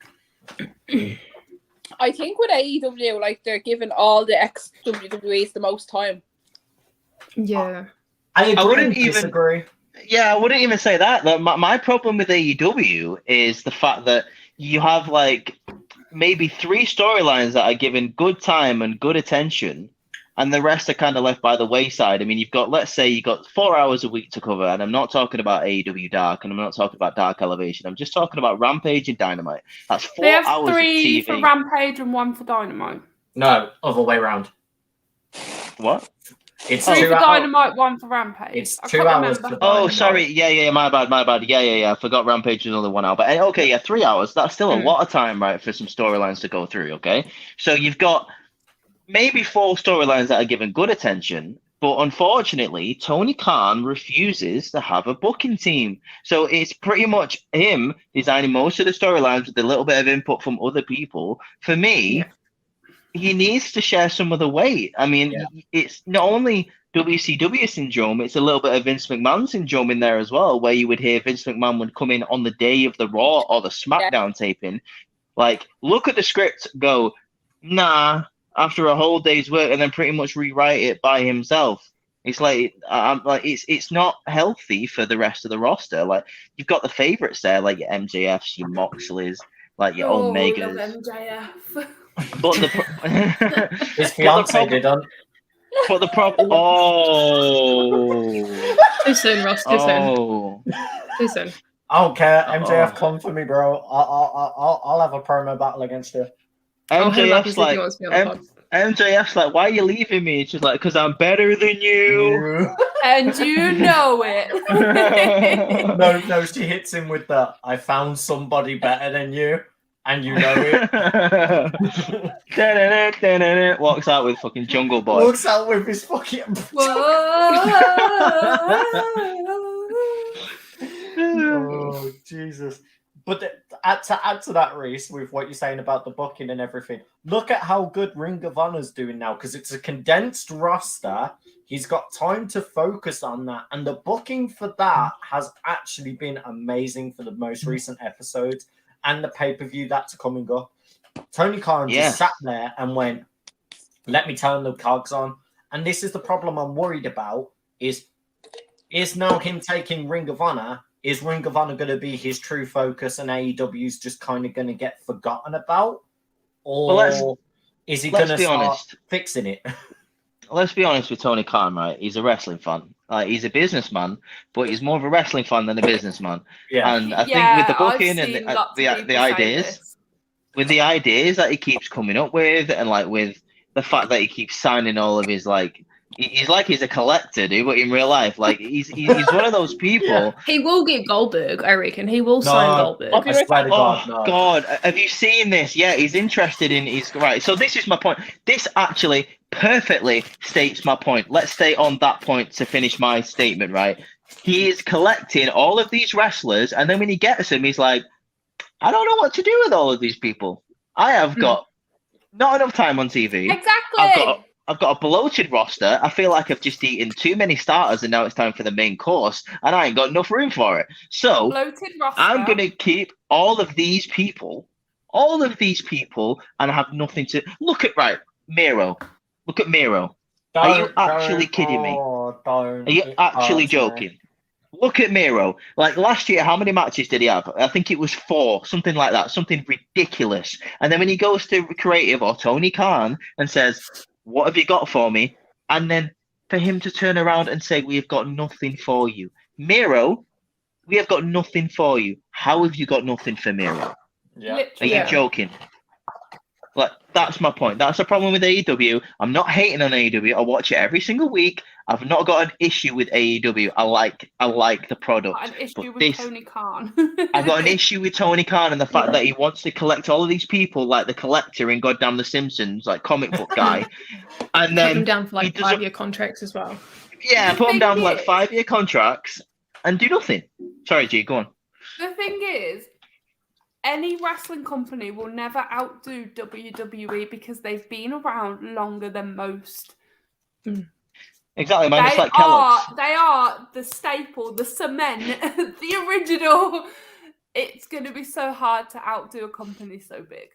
I think with AEW, like, they're giving all the ex-WWEs the most time. Yeah. I agree, wouldn't even- disagree. Yeah, I wouldn't even say that. Like, my problem with AEW is the fact that you have like maybe 3 storylines that are given good time and good attention, and the rest are kind of left by the wayside. I mean, let's say you got 4 hours a week to cover, and I'm not talking about AEW Dark, and I'm not talking about Dark Elevation. I'm just talking about Rampage and Dynamite. That's 4 They have hours of 3 TV. for Rampage and 1 for Dynamite. No, other way around. What? It's 3 2 for hours. Dynamite, 1 for Rampage. It's I 2 can't hours remember. for Oh, Dynamite. sorry. Yeah. My bad. Yeah. I forgot Rampage is only 1 hour. But okay, yeah, 3 hours. That's still a lot of time, right, for some storylines to go through. Okay, so you've got maybe 4 storylines that are given good attention, but unfortunately, Tony Khan refuses to have a booking team. So it's pretty much him designing most of the storylines with a little bit of input from other people. For me, he needs to share some of the weight. I mean, it's not only WCW syndrome, it's a little bit of Vince McMahon syndrome in there as well, where you would hear Vince McMahon would come in on the day of the Raw or the SmackDown taping, like, look at the script, go, nah, after a whole day's work, and then pretty much rewrite it by himself. It's like, it's not healthy for the rest of the roster. Like, you've got the favorites there, like your MJFs, your Moxleys, like your Omegas. Love MJF. But His fiance didn't. But the problem. Oh. Too soon, Ross. Too soon. Oh. Too soon. I don't care. MJF, Oh. come for me, bro. I'll have a promo battle against you. Oh, him up, he MJF's said he like, wants to be on the pod. MJF's like, why are you leaving me? She's like, because I'm better than you. And you know it. No, she hits him with the, I found somebody better than you, and you know it. Walks out with fucking Jungle Boy. Walks out with his fucking... Oh, Jesus. But to add to that, Reese, with what you're saying about the booking and everything, look at how good Ring of Honor's doing now, because it's a condensed roster. He's got time to focus on that, and the booking for that has actually been amazing for the most recent episodes and the pay-per-view that's coming up. Tony Khan just sat there and went, let me turn the cogs on. And this is the problem I'm worried about, is now him taking Ring of Honor. Is Ring of Honor going to be his true focus and AEW's just kind of going to get forgotten about? Or is he going to start fixing it? Let's be honest with Tony Khan, right? He's a wrestling fan. He's a businessman, but he's more of a wrestling fan than a businessman. Yeah. And I think with the booking and the ideas, with the ideas that he keeps coming up with, and like with the fact that he keeps signing all of his like He's like he's a collector, dude, but in real life, like he's one of those people. He will get Goldberg, I reckon. He will sign Goldberg. I'll be I right swear to back. God, Oh no. God, have you seen this? Yeah, he's interested in. He's right. So this is my point. This actually perfectly states my point. Let's stay on that point to finish my statement. Right? He is collecting all of these wrestlers, and then when he gets them, he's like, I don't know what to do with all of these people. I have got not enough time on TV. Exactly. I've got a bloated roster. I feel like I've just eaten too many starters, and now it's time for the main course, and I ain't got enough room for it. So Bloated roster. I'm gonna keep all of these people, and have nothing to look at. Right, Miro. Look at Miro. Are you actually kidding me? Don't. Are you It actually hurts me. joking? Look at Miro. Like last year, how many matches did he have? I think it was 4, something like that, something ridiculous. And then when he goes to creative or Tony Khan and says, "What have you got for me?" and then for him to turn around and say, "We have got nothing for you," Miro, we have got nothing for you. How have you got nothing for Miro? Yeah. Are Literally. you joking? Like that's my point. That's the problem with AEW. I'm not hating on AEW. I watch it every single week. I've not got an issue with AEW. I like the product. An issue But with this, Tony Khan. I've got an issue with Tony Khan and the fact that he wants to collect all of these people, like the Collector in Goddamn The Simpsons, like comic book guy, and Put then them down for he like doesn't- 5-year contracts as well. yeah, The put them thing down for like is- 5-year contracts and do nothing. Sorry, G, go on. The thing is, any wrestling company will never outdo WWE because they've been around longer than most. Exactly, man. It's They like Kellogg's. are the staple, the cement, the original. It's going to be so hard to outdo a company so big.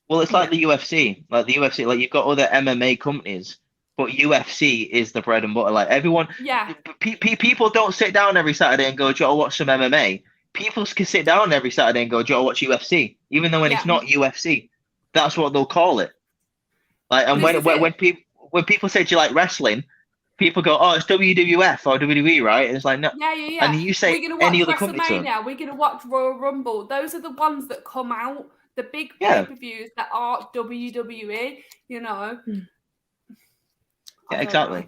Well, it's like the UFC. Like the UFC, like you've got other MMA companies, but UFC is the bread and butter. Like everyone, Yeah. people don't sit down every Saturday and go, "Do you want to watch some MMA?" People can sit down every Saturday and go, "Do you want to watch UFC?" Even though when it's Yeah. not UFC, that's what they'll call it. Like, and This is when people say, "Do you like wrestling?" People go, "Oh, it's WWF or WWE, right?" And it's like, no. Yeah. And you say we're going to any watch other company to them. WrestleMania. We're going to watch Royal Rumble. Those are the ones that come out. The big Yeah. pay-per-views that are WWE, you know. Yeah, exactly.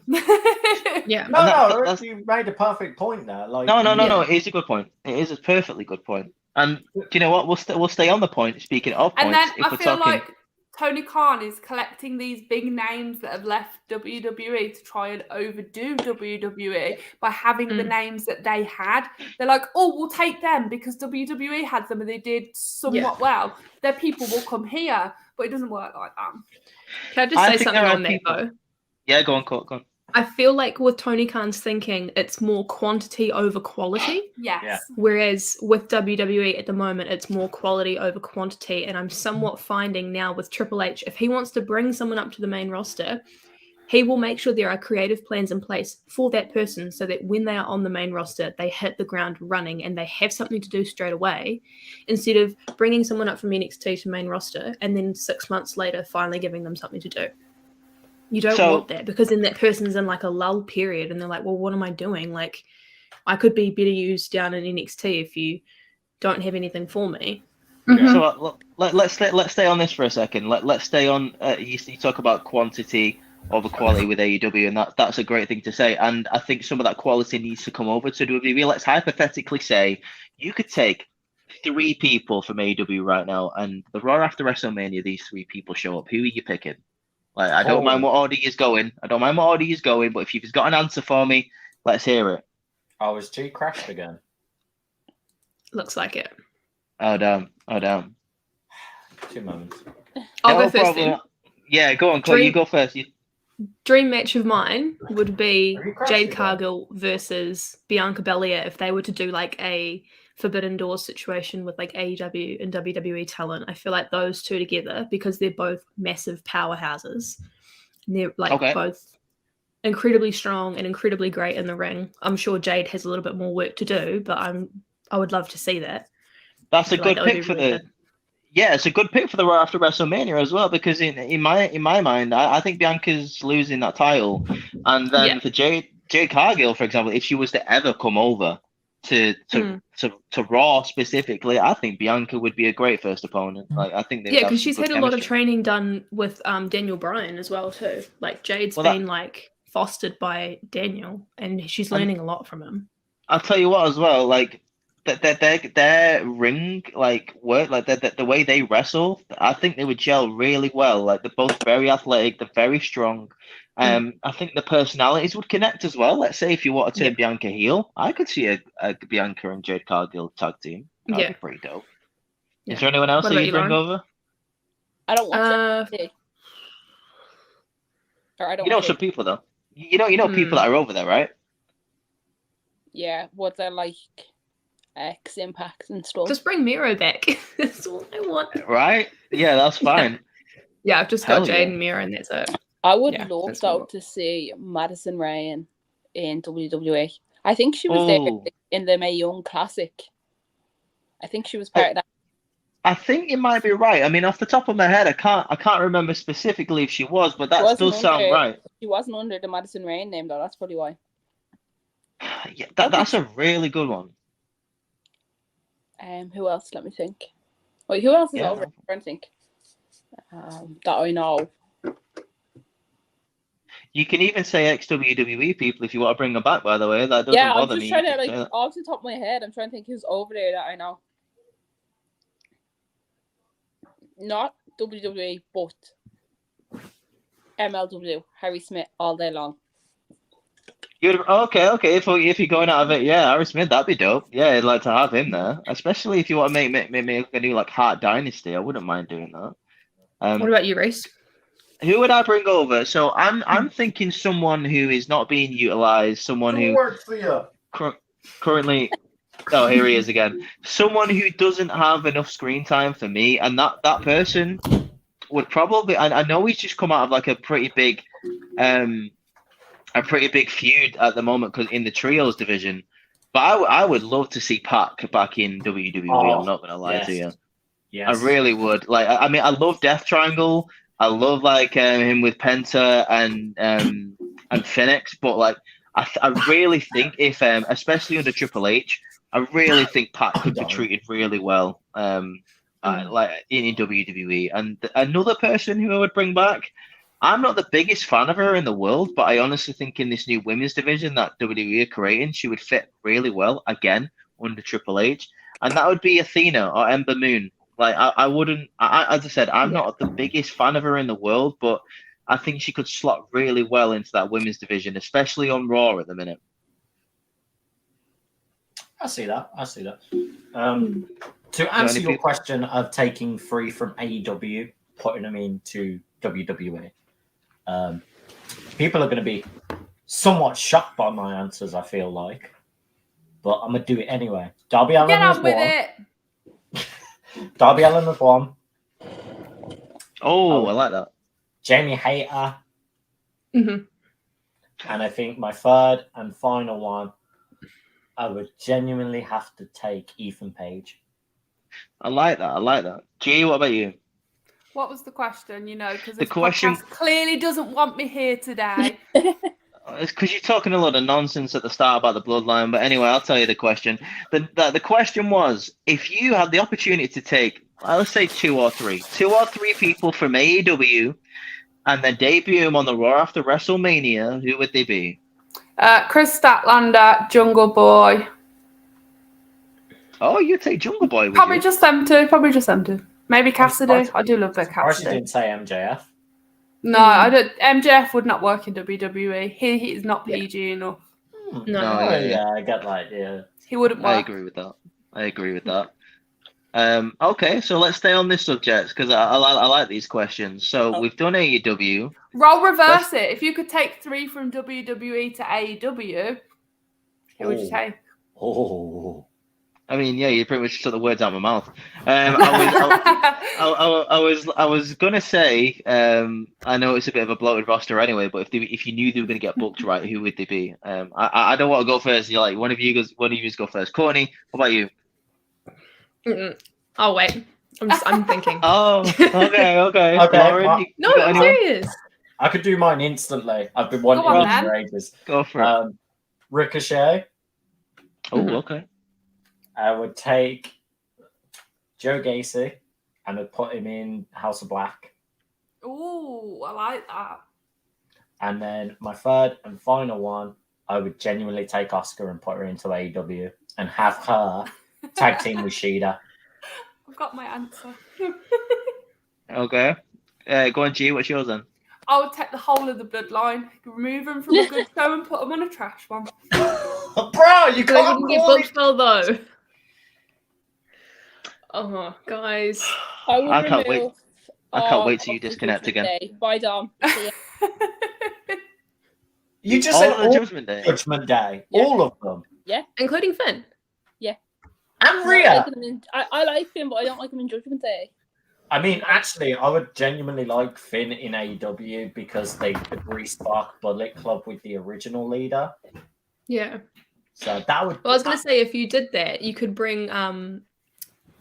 Yeah. No, And that's- you made a perfect point there. Like, No. Yeah. It is a good point. It is a perfectly good point. And do you know what? We'll stay on the point. Speaking of points, And then if I we're feel talking, like Tony Khan is collecting these big names that have left WWE to try and overdo WWE by having the names that they had. They're like, "Oh, we'll take them because WWE had them and they did somewhat well. Their people will come here," but it doesn't work like that. Can I just I say think something there are on that people- though? yeah, go on, go on. I feel like with Tony Khan's thinking, it's more quantity over quality. Yes. Yeah. Whereas with WWE at the moment, it's more quality over quantity. And I'm somewhat finding now with Triple H, if he wants to bring someone up to the main roster, he will make sure there are creative plans in place for that person so that when they are on the main roster, they hit the ground running and they have something to do straight away, instead of bringing someone up from NXT to main roster and then 6 months later finally giving them something to do. You don't want that, because then that person's in like a lull period and they're like, well, what am I doing? Like, I could be better used down in NXT if you don't have anything for me. So let's stay on this for a second. Let's stay on. You talk about quantity over quality with AEW, and that's a great thing to say. And I think some of that quality needs to come over to WWE. Let's hypothetically say you could take 3 people from AEW right now, and the Raw after WrestleMania, these 3 people show up. Who are you picking? Like, I don't mind what order he's going. But if you've got an answer for me, let's hear it. Oh, is G crashed again? Looks like it. Oh damn. 2 moments. I'll No go first problem. then. Yeah, go on, Chloe. You go first. Dream match of mine would be Are you crashing Jade again? Cargill versus Bianca Belair if they were to do like a Forbidden Doors situation with like AEW and WWE talent. I feel like those two together, because they're both massive powerhouses, and they're like both incredibly strong and incredibly great in the ring. I'm sure Jade has a little bit more work to do, but I would love to see that. That's a good that would pick be for really the. good. Yeah, it's a good pick for the Raw after WrestleMania as well, because in my mind, I think Bianca's losing that title, and then for Jade Cargill, for example, if she was to ever come over to Raw specifically, I think Bianca would be a great first opponent. Like, I think because she's had a lot of training done with Daniel Bryan as well too. Like Jade's been like fostered by Daniel, and she's learning a lot from him. I'll tell you what as well, like their ring like work, like the way they wrestle, I think they would gel really well. Like they're both very athletic, they're very strong. I think the personalities would connect as well. Let's say if you want to turn Bianca heel, I could see a Bianca and Jade Cargill tag team. That'd be pretty dope. Is there anyone else that you bring over? I don't watch it. Or I don't. You know some people though. You know people that are over there, right? Yeah, what they're like X Impacts and stuff. Just bring Miro back. That's all I want. Right? Yeah, that's fine. Yeah, I've just got Jade and Miro, and that's it. I would love though to see Madison Rayne in WWE. I think she was there in the Mae Young Classic. I think she was part of that. I think you might be right. I mean, off the top of my head, I can't remember specifically if she was, but that does sound right. She wasn't under the Madison Rayne name though. That's probably why. Yeah, that's a really good one. Who else? Let me think. Wait, who else is over? I'm trying to think. That I know. You can even say ex-WWE people if you want to bring them back, by the way. That doesn't bother me. Yeah, I'm just trying to, off the top of my head, I'm trying to think who's over there that I know. Not WWE, but MLW, Harry Smith, all day long. Okay. If you're going out of it, Harry Smith, that'd be dope. Yeah, I'd like to have him there, especially if you want to make a new like Heart Dynasty. I wouldn't mind doing that. What about you, Reese? Who would I bring over? So I'm thinking someone who is not being utilized, someone who works for you. Currently. Oh, here he is again. Someone who doesn't have enough screen time for me, and that person would probably. I know he's just come out of like a pretty big feud at the moment because in the trios division. But I would love to see Pac back in WWE. I'm not gonna lie to you. Yes. I really would. Like, I mean, I love Death Triangle. I love like him with Penta and Phoenix. But like, I really think if especially under Triple H. I really think Pat could be treated really well, like in WWE. And another person who I would bring back, I'm not the biggest fan of her in the world, but I honestly think in this new women's division that WWE are creating, she would fit really well again under Triple H, and that would be Athena or Ember Moon. Like I wouldn't, as I said, I'm not the biggest fan of her in the world, but I think she could slot really well into that women's division, especially on Raw at the minute. I see that. To answer your question of taking 3 from AEW, putting them into WWE, people are going to be somewhat shocked by my answers, I feel like. But I'm going to do it anyway. Darby Allin Get is on with one. it. Darby Allin is one. Oh, I like that. Jamie Hayter. Mm-hmm. And I think my third and final one, I would genuinely have to take Ethan Page. I like that. G, what about you? What was the question? Because the question clearly doesn't want me here today. It's because you're talking a lot of nonsense at the start about the bloodline. But anyway, I'll tell you the question. The question was, if you had the opportunity to take, let's say 2 or 3 people from AEW and then debut them on the Raw after WrestleMania, who would they be? Chris Statlander, Jungle Boy. Oh, you take Jungle Boy, would Probably you? just them two. Maybe Cassidy. I do love that Cassidy. I didn't say MJF. No, I don't. MJF would not work in WWE. He is not PG enough. No, I get that. Yeah, he wouldn't work. I agree with that. Okay, so let's stay on this subject because I like these questions. So we've done AEW. Role reverse it. If you could take 3 from WWE to AEW, who would you take? Oh. I mean, yeah, you pretty much took the words out of my mouth. I was gonna say, I know it's a bit of a bloated roster anyway, but if you knew they were gonna get booked right, who would they be? I don't want to go first. You're like one of you go first. Courtney, what about you? Oh wait, I'm thinking. Oh, okay. Lauren, I'm serious. I could do mine instantly. I've been wanting one for ages. Go for it. Ricochet. Oh, okay. I would take Joe Gacy and I'd put him in House of Black. Ooh, I like that. And then my third and final one, I would genuinely take Oscar and put her into AEW and have her tag team with Shida. I've got my answer. Okay. Go on, G. What's yours then? I would take the whole of the bloodline, remove them from a good show and put them on a trash one. Bro, you They can't wouldn't get call it. booked well though. Oh, guys. I would I can't remove, I can't wait till all you of the disconnect Judgment again. Day. Bye, Dom. See ya. You just All said of the all Judgment Day. Judgment Day. Yeah. All of them. Including Finn. And I Rhea. like him in- I like him, but I don't like him in Judgment Day. I mean, actually, I would genuinely like Finn in AEW because they could re-spark Bullet Club with the original leader. Yeah. So that would. Well, I was going to say, if you did that, you could bring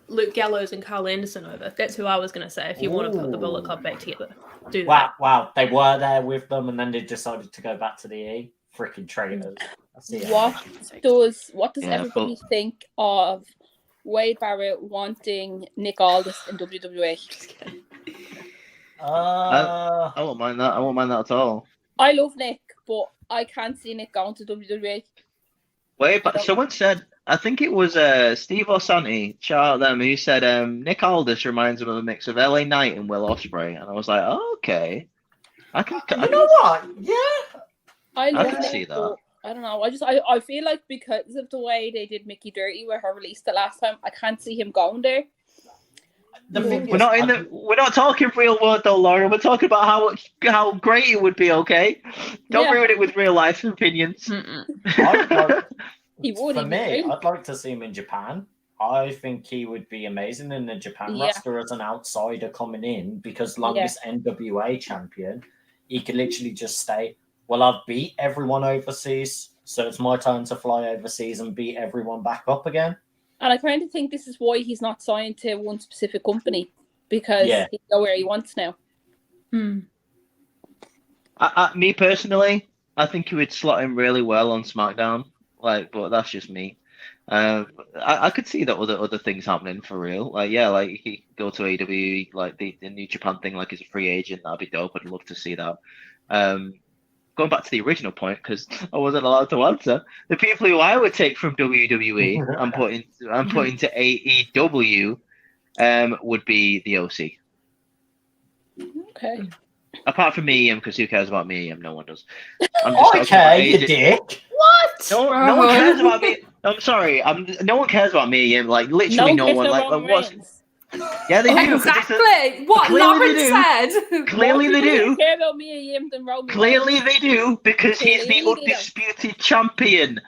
Luke Gallows and Carl Anderson over. That's who I was going to say, if you want to put the Bullet Club back together. Do that. Wow. They were there with them and then they decided to go back to the E. Freaking traitors. I see it. What does Yeah, everybody think of Wade Barrett wanting Nick Aldis in WWE? Uh, I won't mind that. I won't mind that at all. I love Nick, but I can't see Nick going to WWE. Wait, but someone said, I think it was Steve Osanti, shout out them, who said Nick Aldis reminds him of a mix of LA Knight and Will Ospreay. And I was like, oh, okay. I can what? Yeah. I love can Nick, see that. but I don't know. I feel like because of the way they did Mickey Dirty with her release the last time, I can't see him going there. The thing We're is, not we're not talking real world though, Laura. We're talking about how great it would be, okay? Don't Yeah. ruin it with real life opinions. I'd like, He would. for he'd be me, great. I'd like to see him in Japan. I think he would be amazing in the Japan Yeah. roster as an outsider coming in because longest NWA champion, he could literally just stay. Well, I've beat everyone overseas, so it's my turn to fly overseas and beat everyone back up again. And I kind of think this is why he's not signed to one specific company, because Yeah. he's go where he wants now. Me personally, I think he would slot in really well on SmackDown. But that's just me. I could see that other things happening for real. He could go to AEW, like the New Japan thing, like as a free agent. That'd be dope. I'd love to see that. Going back to the original point, because I wasn't allowed to answer, the people who I would take from WWE and put into AEW would be the OC. Okay. Apart from me, because who cares about me? No one does. Okay, you dick. What? No one cares about me. I'm sorry. No one cares about me. Like literally no one. What? Yeah, they do. Exactly. What clearly Lauren they do. said. Clearly they do. Care about me and him than Roman Clearly they do because he's the Clearly they do. undisputed champion.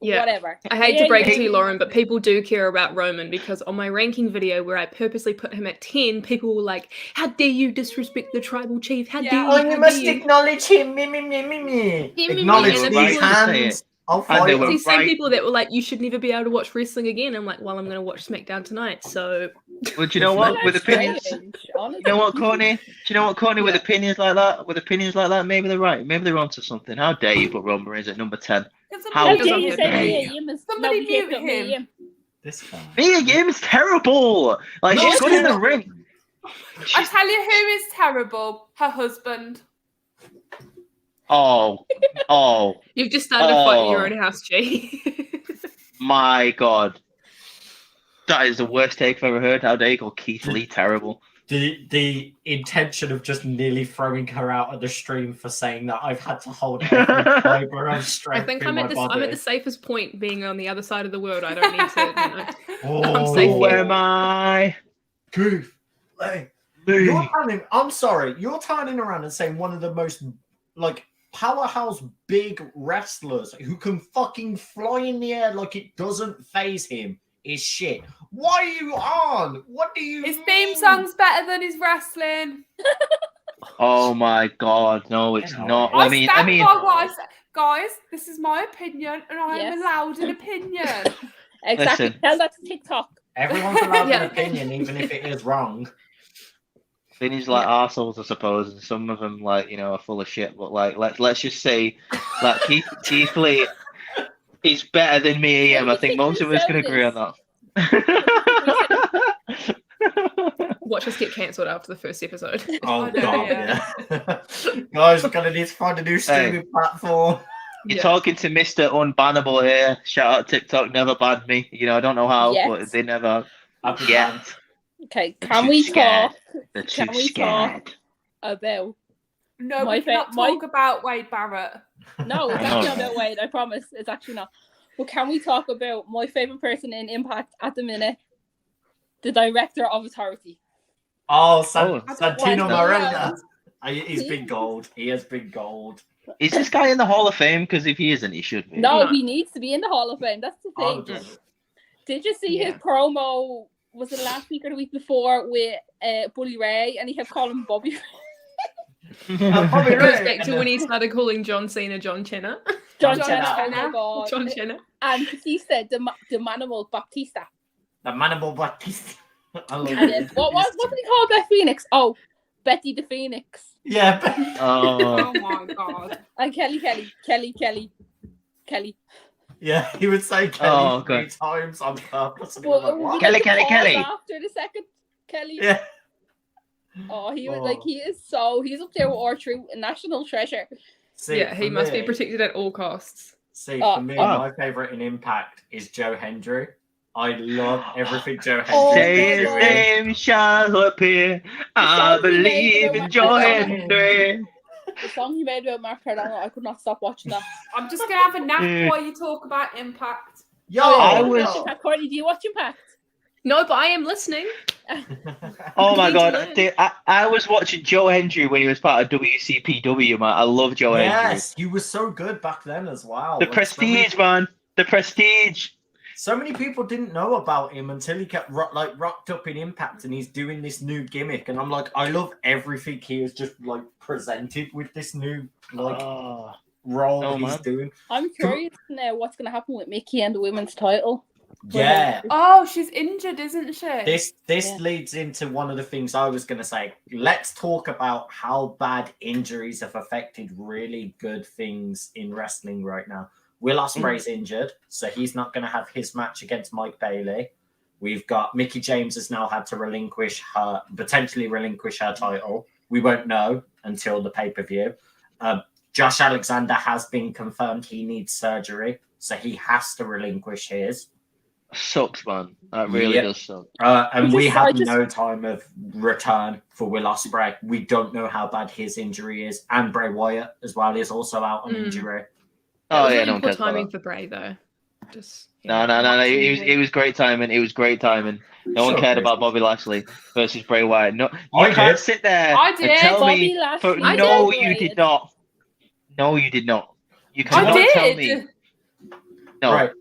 Yeah. Whatever. I hate to break it to you, Yeah. Lauren, but people do care about Roman because on my ranking video where I purposely put him at 10, people were like, how dare you disrespect the tribal chief? How dare you? Oh, How you must dare you? acknowledge him. Me. Acknowledge And these people say hands. I'll And they fight were him. These same right. people that were like, you should never be able to watch wrestling again. I'm like, well, I'm going to watch SmackDown tonight. So, Well, do you know what? That's With opinions, strange, honestly. you know what, Courtney? Do you know what, Courtney? With opinions like that, maybe they're right. Maybe they're onto something. How dare you put Roman Reigns at number 10? How How How dare you does say that me make and him? Somebody Nobody cares mute about me and him. him. This guy. Mia Yim's terrible. Like No, she's it's good in the not. ring. I tell you who is terrible. Her husband. Oh, you've just started a fight in your Oh. own house, G. my God. That is the worst take I've ever heard. How dare you call Keith Lee terrible? The intention of just nearly throwing her out of the stream for saying that I've had to hold every fiber of I strength think in I'm my at body. the safest point being on the other side of the world. I don't need to, Oh, safe Who am I? Keith, like, I'm sorry, you're turning around and saying one of the most like powerhouse big wrestlers who can fucking fly in the air like it doesn't phase him is shit. Why are you on? What do you His mean? theme song's better than his wrestling. Oh my God, no, it's Yeah, not. I I mean, stand by what I said. Guys, this is my opinion, and I am Yes. allowed an opinion. Exactly. Listen. Tell that to TikTok. Everyone's allowed Yeah. an opinion, even if it is wrong. Vinny's like arseholes, I suppose, and some of them, like, are full of shit. But like, let's just say, like, Keith Lee is better than me and him. I think most of us can agree on that. Watch us get cancelled after the first episode. Oh I know, god, yeah. yeah. Guys, we're gonna need to find a new streaming platform. You're Yeah. talking to Mr. Unbannable here. Shout out TikTok, never banned me. You know, I don't know how, Yes. but they never I've been yet. banned. Okay, They're can too we scared. talk They're Can too we talk? scared. about? No, My we cannot my- talk about Wade Barrett. No, it's I know, actually not right? about Wade. I promise, it's actually not. But can we talk about my favorite person in Impact at the minute? The director of Authority. Oh, Oh. Santino Santino Marella. Marella. He's been gold. He has been gold. Is this guy in the Hall of Fame? Because if he isn't, he should be. No, No. he needs to be in the Hall of Fame. That's the Oh, thing. does it? Did you see his Yeah. promo? Was it last week or the week before with Bully Ray? And he kept calling him Bobby. Bobby It goes Ray. back to when he started calling John Cena John Cena. John John Cena. Cena. Oh my god. John Cena. And he said the Manimal Baptista. The Manable Batista. I love And then, it. what did he call Beth Phoenix? Oh, Betty the Phoenix. Yeah. Oh Oh, my god. And Kelly. Yeah, he would say Kelly Oh, 3 God. times on purpose. And he But was like, we what? had to Kelly, pause Kelly. after the second Kelly. Yeah. Oh, he was Oh. like, he's up there with our true national treasure. See, Yeah, he for must be me- protected at all costs. See, Oh, for me, oh. my favourite in Impact is Joe Hendry. I love everything Joe Hendry Oh, say his God. name shall appear. I song he made believe about in Joe Mark Hendry. The song he made about Mark Cardano, I could not stop watching that. I'm just gonna have a nap Mm. while you talk about Impact. Yo, I you was- watch Impact? Courtney, do you watch Impact? No, but I am listening. Oh my Keen to god, learn. dude, I was watching Joe Hendry when he was part of WCPW, man. I love Joe Hendry. Yes, he was so good back then as well. The Like, Prestige, man. The Prestige. So many people didn't know about him until he kept rocked up in Impact, and he's doing this new gimmick. And I'm like, I love everything he is just like presented with this new Oh. role Oh, he's man. doing. I'm curious now what's going to happen with Mickey and the women's title. Yeah, Oh, she's injured, isn't she? this Yeah. leads into one of the things I was going to say. Let's talk about how bad injuries have affected really good things in wrestling right now. Will Ospreay's injured, so he's not going to have his match against Mike Bailey. We've got Mickie James has now had to potentially relinquish her title. We won't know until the pay-per-view. Josh Alexander has been confirmed he needs surgery, so he has to relinquish his. Sucks, man. That really Yep. does suck. And we I have just- no time of return for Will Ospreay. We don't know how bad his injury is, and Bray Wyatt as well is also out on injury. Oh, It was yeah, really no one poor cares about timing that. for Bray though. Just No. It was great timing. It was great timing. No one Sure, cared Chris. about Bobby Lashley versus Bray Wyatt. No, I you can't did. sit there I and did. tell Bobby me. Lashley I No, did. you did not. No, you did not. You I cannot tell did. me. No. Right.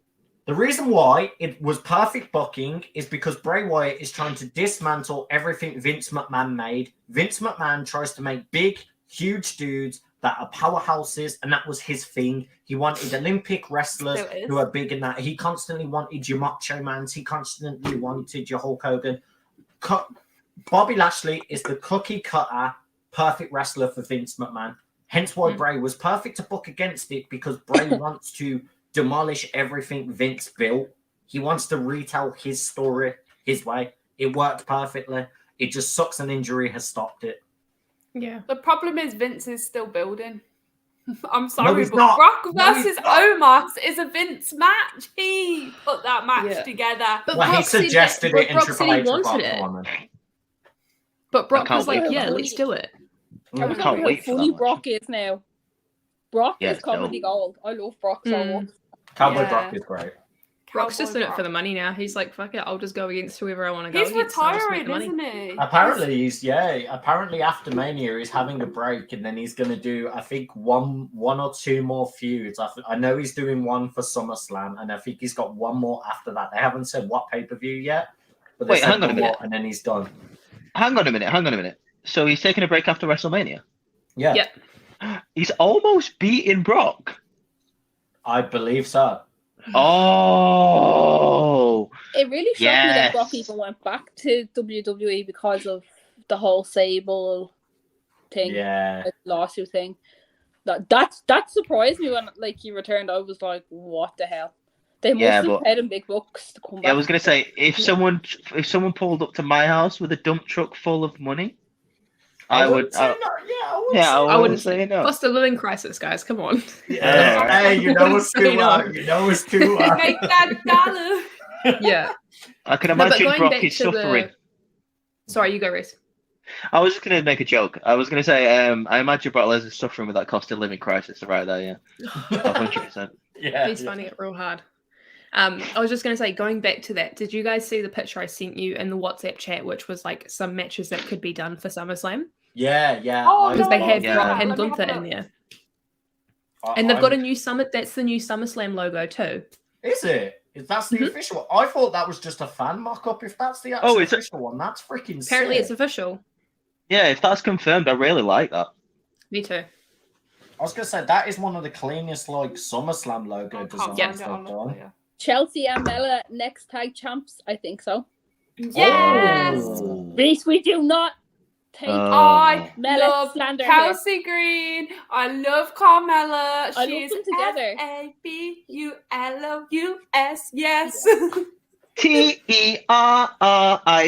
The reason why it was perfect booking is because Bray Wyatt is trying to dismantle everything Vince McMahon made. Vince McMahon tries to make big, huge dudes that are powerhouses, and that was his thing. He wanted Olympic wrestlers Still is. who are big in that. He constantly wanted your Macho Mans. He constantly wanted your Hulk Hogan. Bobby Lashley is the cookie cutter, perfect wrestler for Vince McMahon. Hence why Bray was perfect to book against it, because Bray wants to demolish everything Vince built. He wants to retell his story his way. It worked perfectly. It just sucks an injury has stopped it. Yeah. The problem is Vince is still building. I'm sorry, he's but not. Brock No, he's versus not. Omos is a Vince match. He put that match Yeah. together. But Well, he Brock said that- suggested but it, and Brock Triple said he H wanted it. on it. But Brock can't was like, wait for yeah, that. let's do it. I Mm. was can't how wait for funny that match. Brock is now. Brock Yeah, is it's comedy gold. I love Brock so Mm. much. Cowboy Yeah. Brock is great. Brock's just Cowboy in it for Brock. the money now. He's like, fuck it, I'll just go against whoever I want to go He's against. I'll just make the retiring, money. isn't he? Apparently, apparently after Mania, he's having a break, and then he's going to do, I think, one or two more feuds. I know he's doing one for SummerSlam, and I think he's got one more after that. They haven't said what pay-per-view yet, but they Wait, said hang on a one more, minute. and then he's done. Hang on a minute. So he's taking a break after WrestleMania. Yeah, Yeah. He's almost beaten Brock. I believe so. Oh. It really shocked me that Brock Yes. even went back to WWE because of the whole Sable thing, Yeah. like, lawsuit thing. That surprised me when like he returned. I was like, what the hell? They must Yeah, have but- paid him big bucks to come back. Yeah, I was gonna say if someone pulled up to my house with a dump truck full of money, I would. wouldn't say no. Yeah, I would Yeah, say I I wouldn't wouldn't say no. Cost of living crisis, guys. Come on. Yeah. Yeah. Hey, you know what's Say too no. You know what's too Make that dollar. Yeah. I can No, but imagine going Brock back is to the- suffering. Sorry, you go, Reese. I was just gonna make a joke. I was gonna say, I imagine Brock Lesnar is suffering with that cost of living crisis right there. Yeah, 100%. Yeah. He's finding it real hard. I was just going to say, going back to that, did you guys see the picture I sent you in the WhatsApp chat, which was like some matches that could be done for SummerSlam? Yeah, yeah. Oh, Because they no, have yeah. Brock and Let me have Gunther a in look. there. And they've I'm- got a new Summit. That's the new SummerSlam logo too. Is it? Is that's the Mhm. official one? I thought that was just a fan mock-up. If that's the actual is it? official one, that's freaking Apparently, sick. it's official. Yeah, if that's confirmed, I really like that. Me too. I was gonna say that is one of the cleanest like SummerSlam I logo can't designs find they've it. I'll look done. for you. Chelsea and Mella next tag champs. I think so. Yes. Oh. Reese, we do not take I Mella love slander here. Kelsey Green. I love Carmella. I love She's them together. FABULOUS. Yes.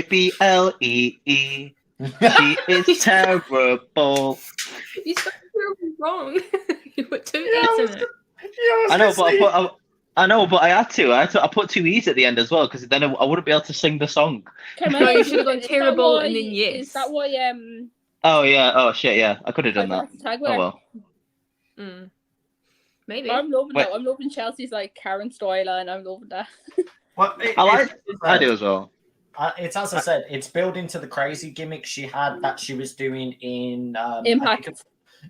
TERRIBLEE. She is terrible. You spelled it wrong. You put two Yeah, E's in it. I know, but I had to. I put two E's at the end as well because then I wouldn't be able to sing the song. Carmella, No, you should have gone is that terrible why- and then yes. Is that why Oh yeah. Oh shit. Yeah, I could have done I that. have to tag with Oh her? well. Mm. Maybe. I'm loving Wait. that. I'm loving Chelsea's like Karen storyline. I'm loving that. Well, I do as well. It's as I said, it's building to the crazy gimmick she had that she was doing in I Impact. think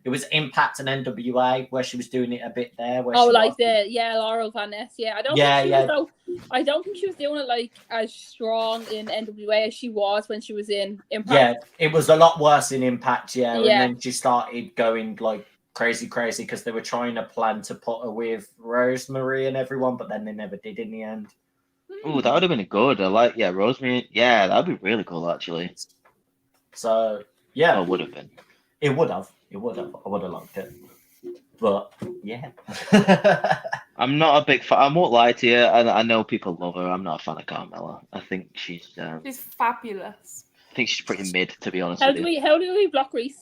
it was Impact and NWA where she was doing it a bit there. Where Oh, she like was- Laurel Van Ness. Yeah, I don't Yeah, think she yeah. was I don't think she was doing it like as strong in NWA as she was when she was in Impact. Yeah, it was a lot worse in Impact, yeah. Yeah. And then she started going like crazy because they were trying to plan to put her with Rosemary and everyone, but then they never did in the end. Ooh, that would have been good. I like, yeah, Rosemary. Yeah, that'd be really cool actually. So yeah, Oh, would have been. it would have. I would have liked it. But yeah. I'm not a big fan. I won't lie to you. I know people love her. I'm not a fan of Carmella. I think she's She's fabulous. pretty mid, to be honest How with do you. we block Reese?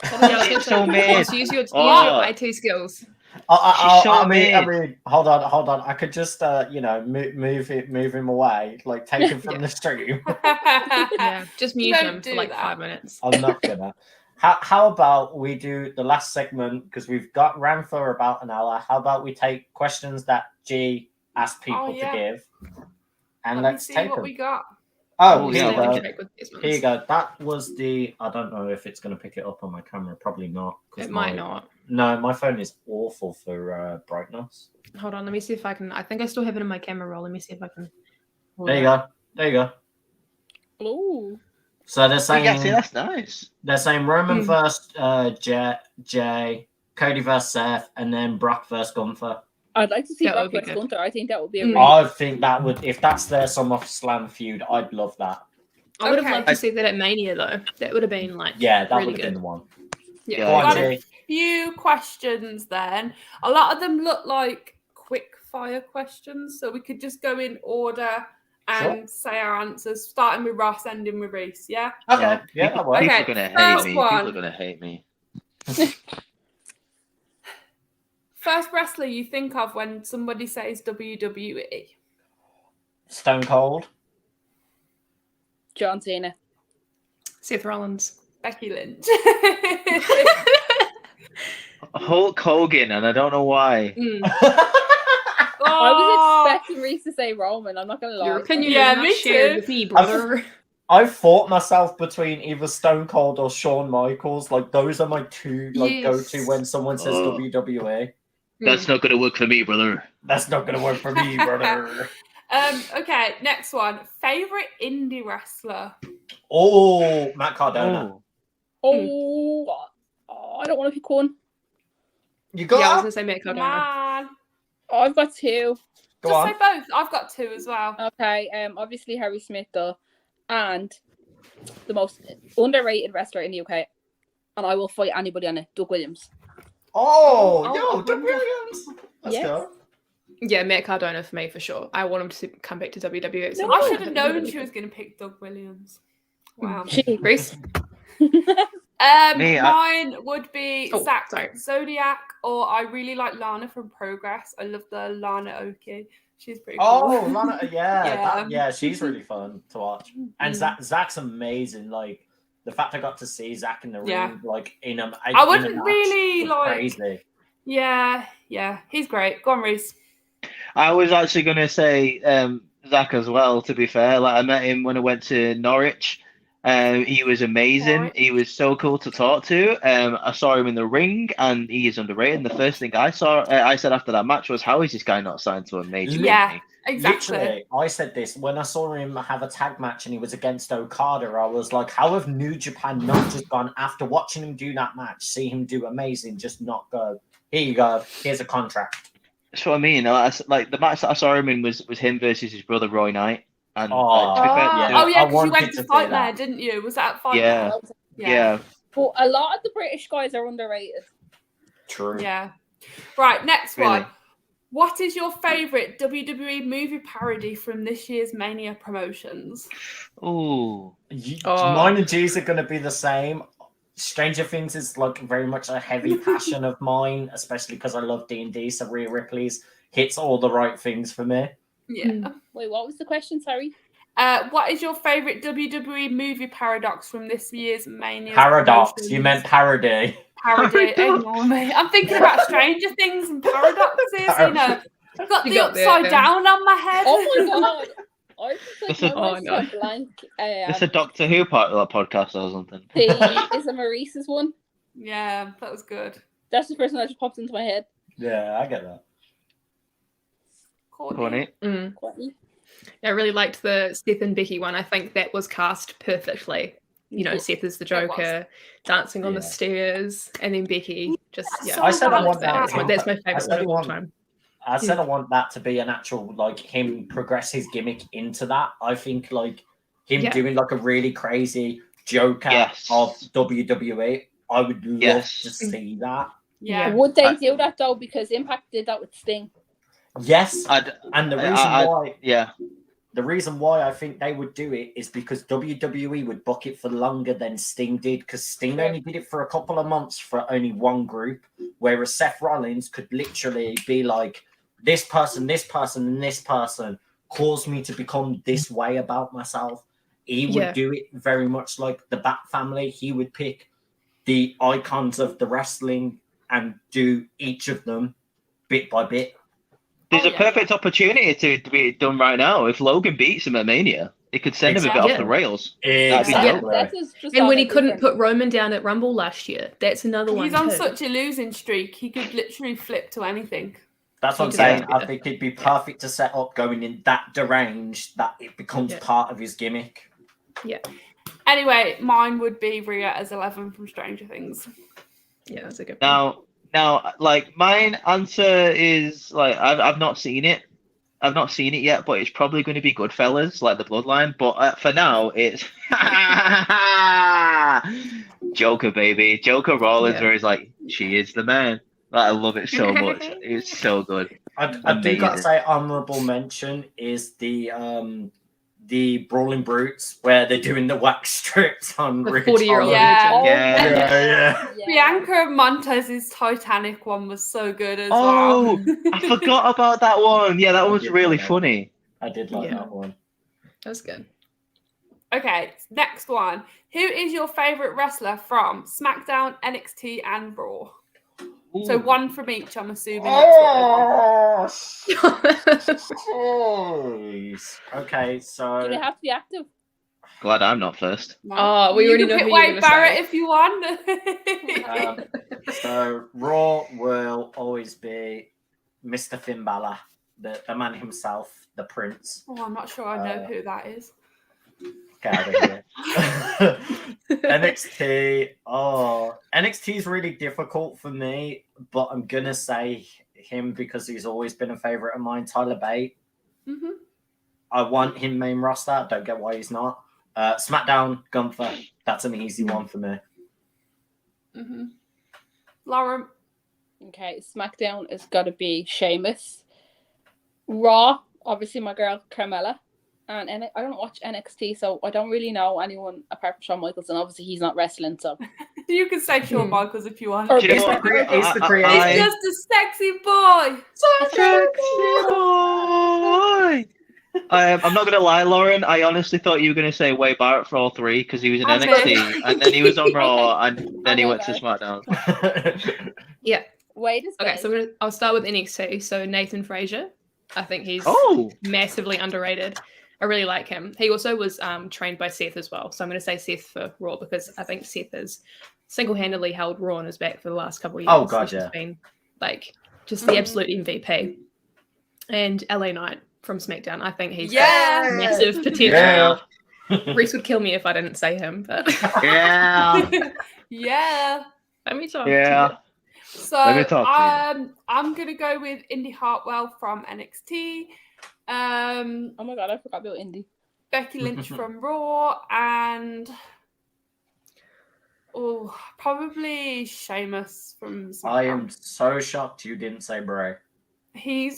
Yeah, I was gonna She's so say, mid. just use your Oh. IT skills. I mid. mean, hold on. I could just, move him away, like take him from the stream. Yeah, just mute Don't him for do like that. 5 minutes. I'm not gonna. How about we do the last segment because we've ran for about an hour. How about we take questions that G asked people yeah. to give, and Let me let's see take what them. we got. Oh, Oh, here yeah, you let go. me Check with these ones. Here you go. That was the. I don't know if it's going to pick it up on my camera. Probably not. 'Cause It might not. No, my phone is awful for brightness. Hold on, let me see if I can. I think I still have it in my camera roll. Let me see if I can. pull There it you up. go. There you go. Ooh. So they're Yeah, saying see, that's nice. they're saying Roman Hmm. versus Jay, Cody versus Seth, and then Brock versus Gunther. I'd like to see That Brock would be versus good. Gunther. I think that would be a Mm. really I think that would, if that's their SummerSlam feud, I'd love that. I would have Okay. loved to see that at Mania though. That would have been like Yeah, that really would have been good. the one. Yeah. Yeah, Go on, Got Jay. a few questions then. A lot of them look like quick fire questions, so we could just go in order and say our answers, starting with Ross, ending with Reese. Yeah. Okay, yeah, that works. People Okay, are gonna hate first me. People one. are gonna hate me. First wrestler you think of when somebody says WWE? Stone Cold. John Cena. Seth Rollins. Becky Lynch. Hulk Hogan, and I don't know why. Mm. I was Oh, expecting Reese to say Roman. I'm not gonna lie. Your opinion Yeah, is not me shared too. with me, brother. I fought myself between either Stone Cold or Shawn Michaels. Like those are my two Yes. go-to when someone says Oh. WWE. That's not gonna work for me, brother. That's not gonna work for me, brother. Okay, next one. Favorite indie wrestler? Oh, Matt Cardona. Oh. Oh, I don't want to pick one. You got Yeah, I was that? gonna say Matt Come Cardona. on. Oh, I've got two. Go Just on. say both. I've got two as well. Okay, obviously Harry Smith though, and the most underrated wrestler in the UK, and I will fight anybody on it. Doug Williams. Oh, Oh, yo, Doug oh, Williams. Let's Yes. go. Yeah, Matt Cardona for me for sure. I want him to come back to WWE. at some I point. should have known she was going to pick Doug Williams. Wow. She. Reese? Me, Mine would be Oh, Zach sorry. Zodiac, or I really like Lana from Progress. I love the Lana Oki. She's pretty cool. Oh, Lana, Yeah. yeah, she's really fun to watch. And Zach's amazing. Like the fact I got to see Zach in the Yeah. ring, like in a, I in a wouldn't match really was like. crazy. Yeah, he's great. Go on, Reese. I was actually going to say Zach as well, to be fair. Like, I met him when I went to Norwich. He was amazing. Right. He was so cool to talk to. I saw him in the ring, and he is underrated. And the first thing I said after that match was, how is this guy not signed to a major Yeah, company? exactly. Literally, I said this when I saw him have a tag match and he was against Okada. I was like, how have New Japan not just gone after watching him do that match, see him do amazing, just not go, here you go, here's a contract. That's what I mean. Like the match that I saw him in was him versus his brother Roy Knight. And Oh, like, to be fair, yeah. Oh yeah, I because you wanted went to to see fight there, that. didn't you? Was that at fight Yeah. there? yeah. But a lot of the British guys are underrated. True. Yeah. Right, next Really? one. What is your favourite WWE movie parody from this year's Mania promotions? Ooh. Mine and G's are going to be the same. Stranger Things is like very much a heavy passion of mine, especially because I love D&D. So Rhea Ripley's hits all the right things for me. Yeah. Wait, what was the question? Sorry. What is your favourite WWE movie paradox from this year's Mania? Paradox. You meant parody. Parody. Ignore me. I'm thinking about Stranger Things and paradoxes. You know, I've got You the got there, upside yeah. down on my head. Oh my god. I This just is- like my mind's gone blank. It's a Doctor Who podcast or something. Is it Maurice's one? Yeah, that was good. That's the first one that just popped into my head. Yeah, I get that. Courtney. Courtney. I really liked the Seth and Becky one. I think that was cast perfectly. You know, Seth is the Joker, dancing on the Yeah. stairs, and then Becky just So I said I want balanced. that. That's my I favorite said one I of all want- time. I said I want that to be an actual, like, him progress his gimmick into that. I think, like, him Yeah. doing, like, a really crazy Joker Yes. of WWE. I would love Yes. to see that. Yeah. Would they do that though? Because Impact did that with Sting. Yes, I'd- and the I- reason I- why Yeah. the reason why I think they would do it is because WWE would book it for longer than Sting did, because Sting only did it for a couple of months for only one group, whereas Seth Rollins could literally be like, this person, and this person caused me to become this way about myself. He would Yeah. do it very much like the Bat Family. He would pick the icons of the wrestling and do each of them bit by bit. There's Oh, a yeah. perfect opportunity to be done right now. If Logan beats him at Mania, it could send him a bit Exactly. off the rails. Exactly. That is just And on when a he couldn't different- put Roman down at Rumble last year, that's another one. He's on too. such a losing streak. He could literally flip to anything. That's what I'm He saying. does, I yeah. think it'd be perfect to set up going in that deranged that it becomes Yeah. part of his gimmick. Anyway, mine would be Rhea as 11 from Stranger Things. Yeah, that's a good one. Now, like mine answer is like I've not seen it. I've not seen it yet, but it's probably going to be Goodfellas, like the Bloodline. But for now, it's Joker, baby, Joker Rollins, Yeah. where he's like, she is the man. Like, I love it so much. It's so good. I do got to Amazing. say, honourable mention is the Brawling Brutes where they're doing the wax strips on The Rich 40-year-old. Holland. Yeah. Oh, Yeah. Yeah. yeah. Bianca Montez's Titanic one was so good as Oh, well. I forgot about that one. Yeah, that I one's did really like that. funny. I did like Yeah. that one. That's good. Okay, next one. Who is your favourite wrestler from SmackDown, NXT, and Raw? So Ooh. one from each, I'm assuming. That's what Okay, so Do they have to be active? Glad I'm not first. they're Oh, we already you know can who pick you're Wade gonna Barrett say. if you want. So Raw will always be Mr. Finn Balor, the man himself, the Prince. Oh, I'm not sure I know who that is. Get out of here. NXT. Oh, NXT is really difficult for me, but I'm gonna say him because he's always been a favorite of mine. Tyler Bate. Mm-hmm. I want him main roster. I don't get why he's not. SmackDown, Gunther. That's an easy one for me. Mm-hmm. Lauren. Okay, SmackDown has got to be Sheamus. Raw, obviously my girl Carmella, and I don't watch NXT, so I don't really know anyone apart from Shawn Michaels, and obviously he's not wrestling, so. You can say Shawn Michaels if you want. Or Do you know He's what? the creator. He's just a sexy boy. Sexy boy. I'm not gonna lie, Lauren. I honestly thought you were gonna say Wade Barrett for all three because he was in I'm NXT and then he was on Raw and then he Okay, went to SmackDown. Yeah. Wade is Okay, good. so I'll start with NXT. So Nathan Frazier. I think he's Oh, massively underrated. I really like him. He also was trained by Seth as well. So I'm going to say Seth for Raw because I think Seth has single-handedly held Raw on his back for the last couple of years. Oh, God, He's yeah. been like just the absolute MVP. And LA Knight from SmackDown. I think he's got massive potential. Yeah. Reese would kill me if I didn't say him, but yeah, Yeah. let me talk. yeah. So Let me talk to I'm gonna go with Indy Hartwell from NXT. Oh my god, I forgot about Indy. Becky Lynch from Raw, and probably Sheamus from SmackDown. I am so shocked you didn't say Bray. I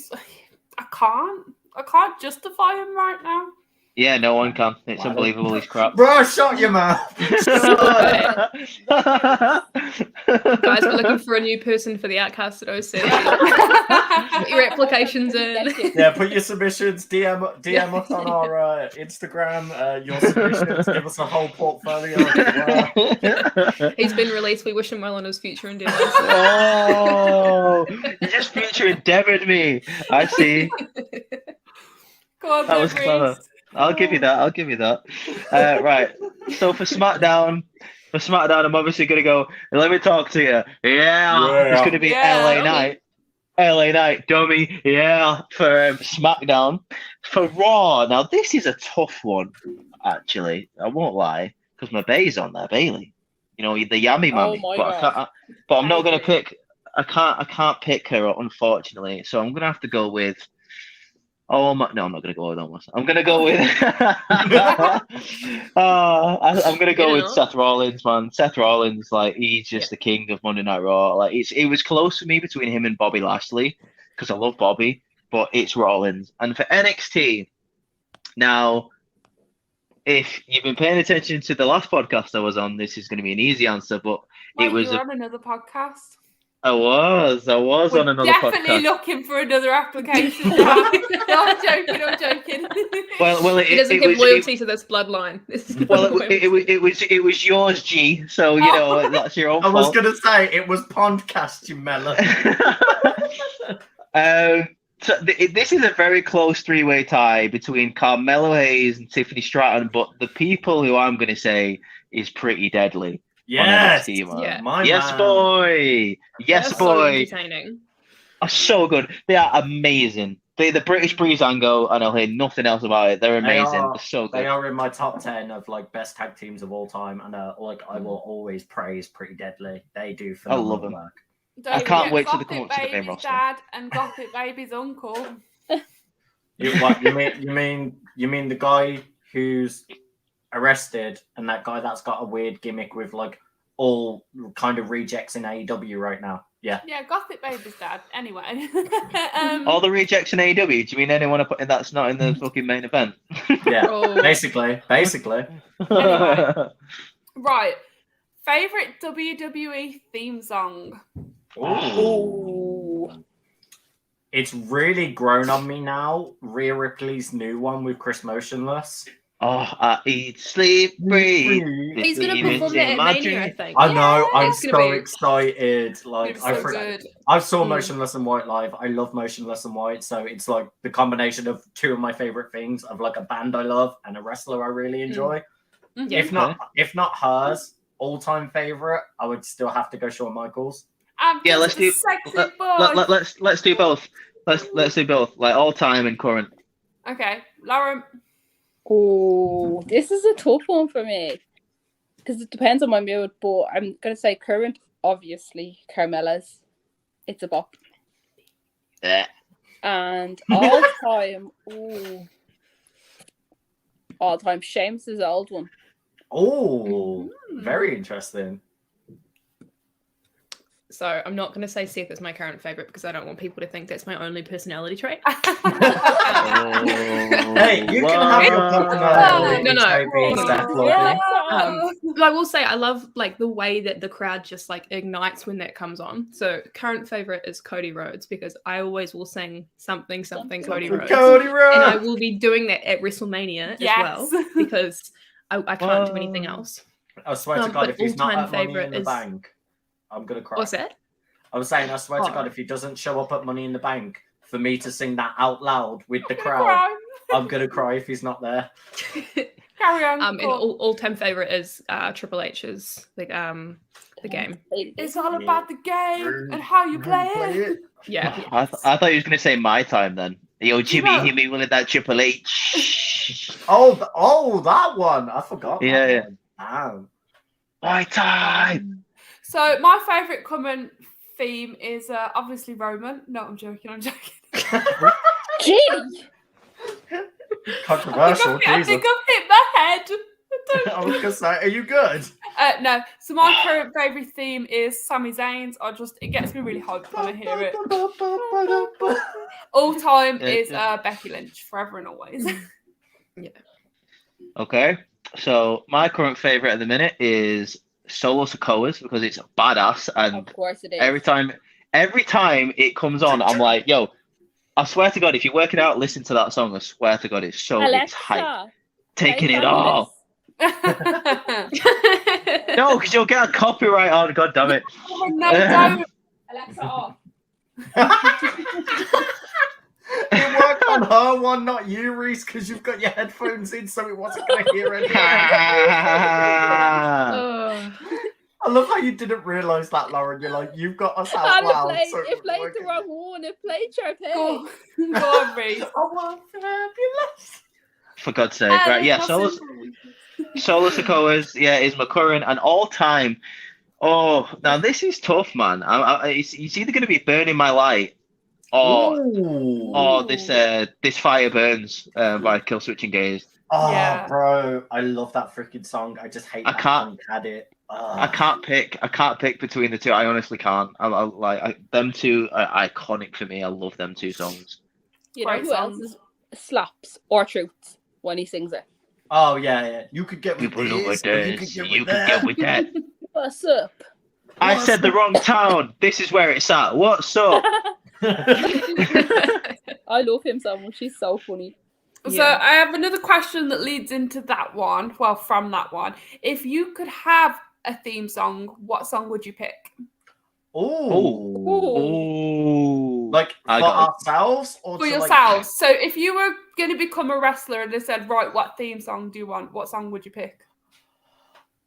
can't justify him right now. Yeah, no one can. It's Wow. unbelievable. He's crap. Bro, shut your mouth. Guys, we're looking for a new person for the Outcasted OC. Put your applications in. Yeah, put your submissions, DM us on our Instagram, your submissions, give us a whole portfolio. He's been released. We wish him well on his future endeavors. Oh, you just future endeavored me. I see. Go on, That was Reese. clever. I'll give you that. Right. So for SmackDown, I'm obviously gonna go. Let me talk to you. Yeah. It's gonna be LA Knight. LA Knight, dummy. Yeah. For SmackDown. For Raw, now this is a tough one. Actually, I won't lie, because my Bay's on there, Bailey. You know, the yummy mummy. my But God. I'm not gonna pick. I can't pick her, unfortunately. So I'm gonna have to go with. No, I'm not going to go with almost. I'm going to go with. I'm going to go with Seth Rollins, man. Seth Rollins, like he's just the king of Monday Night Raw. Like it was close for me between him and Bobby Lashley because I love Bobby, but it's Rollins. And for NXT, now, if you've been paying attention to the last podcast I was on, this is going to be an easy answer, but Wait, it was. You're on another podcast. I was We're on another definitely podcast. looking for another application. No, I'm joking. Well, he doesn't have loyalty to this bloodline. It was yours, G. So you know that's your own I was fault. gonna say it was Pondcast, you melon. So this is a very close three-way tie between Carmelo Hayes and Tiffany Stratton, but the people who I'm going to say is pretty deadly. Yes, Yeah. Yes, boy. Yes, So boy. entertaining. Are so good. They are amazing. The British Breezango, and I'll hear nothing else about it. They're amazing. They're so good. They are in my top 10 of like best tag teams of all time, and like I will always praise Pretty Deadly. They do phenomenal love them. work. I can't wait till they come up to the main Baby's roster. dad and Gothic Baby's uncle. You mean the guy who's arrested and that guy that's got a weird gimmick with like all kind of rejects in AEW right now? Yeah. Yeah, Gothic Baby's dad. Anyway. All the rejects in AEW. Do you mean anyone that's not in the fucking main event? Yeah. Oh. Basically. Anyway. Right. Favorite WWE theme song? Ooh. It's really grown on me now. Rhea Ripley's new one with Chris Motionless. Oh, I eat, sleep, breathe. He's going to perform that at Mania, I think. I know. I'm It's so gonna be- excited. Like It's so good. I saw Motionless in White live. I love Motionless in White, so it's like the combination of two of my favorite things of like a band I love and a wrestler I really enjoy. Mhm. If not hers, all-time favorite, I would still have to go Shawn Michaels. Yeah, let's do. Sexy boy. Let's do both. Let's do both, like all time and current. Okay, Lauren. Oh, this is a tough one for me because it depends on my mood. But I'm gonna say current, obviously, Carmella's. It's a bop. Yeah. And all time, Sheamus' old one. Oh, very interesting. So I'm not going to say Seth is my current favorite because I don't want people to think that's my only personality trait. Hey, you can have your personality. No, no. being Steph, lovely. Yeah. But I will say I love like the way that the crowd just like ignites when that comes on. So current favorite is Cody Rhodes because I always will sing something Cody Rhodes. Cody And I Rhodes. will be doing that at WrestleMania as well because I can't do anything else. I swear to God, but if he's not all-time at Money in favourite the is- Bank, I'm gonna cry. What's that? I was saying, I swear to Oh. God, if he doesn't show up at Money in the Bank for me to sing that out loud with the I'm crowd, gonna cry. I'm gonna cry if he's not there. Carry on. And cool. all-time favorite is Triple H's the game. It's all about the game and how you play it. Yeah. I thought you was gonna say my time then. Yo, Jimmy, Yeah. hit me with that Triple H. Oh, that one. I forgot. Yeah, that yeah. one. Damn. My time. So my favourite common theme is obviously Roman. No, I'm joking. Gee, Controversial. I think I've hit my head. I was gonna say, are you good? No, so my current favourite theme is Sami Zayn's. It gets me really hyped when I hear it. All time is Becky Lynch, forever and always. Okay, so my current favorite at the minute is Solo Sokoa's because it's badass, and of course it is. every time it comes on, I'm like, yo, I swear to God, if you're working out, listen to that song. I swear to God, it's hype. Alexa, Taking play it all. No, because you'll get a copyright on. God damn it. No, don't. Alexa off. It worked on her one, not you, Reese, because you've got your headphones in, so it wasn't going to hear anything. Oh. I love how you didn't realise that, Lauren. You're like, you've got us out And loud. it played the wrong one. It played your page. Go on, Reese. Oh, well, fabulous. For God's sake. Right, yeah, Solo Sokoa's, is my current and all-time. Oh, now this is tough, man. It's either going to be Burning My Light or this Fire Burns by Killswitch Engaged. Oh, Yeah. bro, I love that freaking song. I just hate I that can't- Punk had it. I can't pick between the two. I honestly can't. Them two are iconic for me. I love them two songs. You know Great who else song. is slaps or truths when he sings it? Oh, yeah. You could get with People look this, with or you this. could get You with could that. get with that. What's up? I said the wrong town. This is where it's at. What's up? I love him so much. He's so funny. So Yeah. I have another question that leads into that one. Well, from that one. If you could have a theme song, what song would you pick? Ooh. Ooh. Like, for I got it. ourselves? Or For to, yourselves. So if you were going to become a wrestler and they said, right, what theme song do you want? What song would you pick?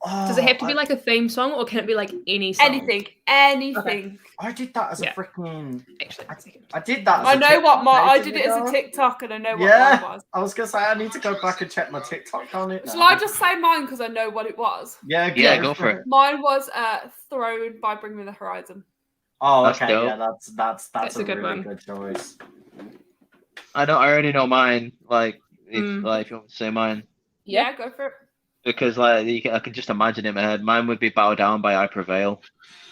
Does it have to be like a theme song or can it be like any song? Anything. I did that as a Yeah. freaking... Actually, one second. I did that as I a know what I TikTok did it as a ago. TikTok and I know what Yeah. mine was. I was going to say, I need to go back and check my TikTok on it. Shall now. I just say mine because I know what it was? Yeah, Go for it. Mine was Throne by Bring Me the Horizon. Oh, That's okay. dope. Yeah, that's That's a a good really one. good choice. I already know mine. If you Mm. want me to say mine, Yeah, go for it. because I can just imagine it in my head. Mine would be "Bow Down" by I Prevail.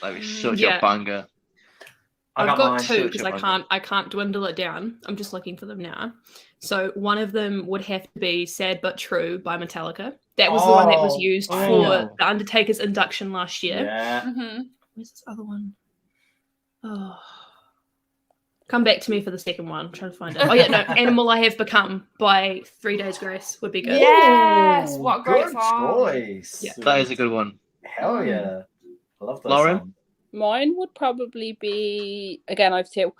It's such Yeah. a banger. I've got mine. two because Such a I can't dwindle it down. I'm just looking for them now. So one of them would have to be "Sad but True" by Metallica. That was the one that was Oh, used I for know. the Undertaker's induction last year. Yeah. Mm-hmm. Where's this other one? Oh, come back to me for the second one. I'm trying to find it. Oh yeah, no, "Animal I Have Become" by 3 Days Grace would be good. Yes, Ooh, what a great good song. choice. Yeah. That is a good one. Hell yeah. I love that Lauren? song. Mine would probably be, again, I have two.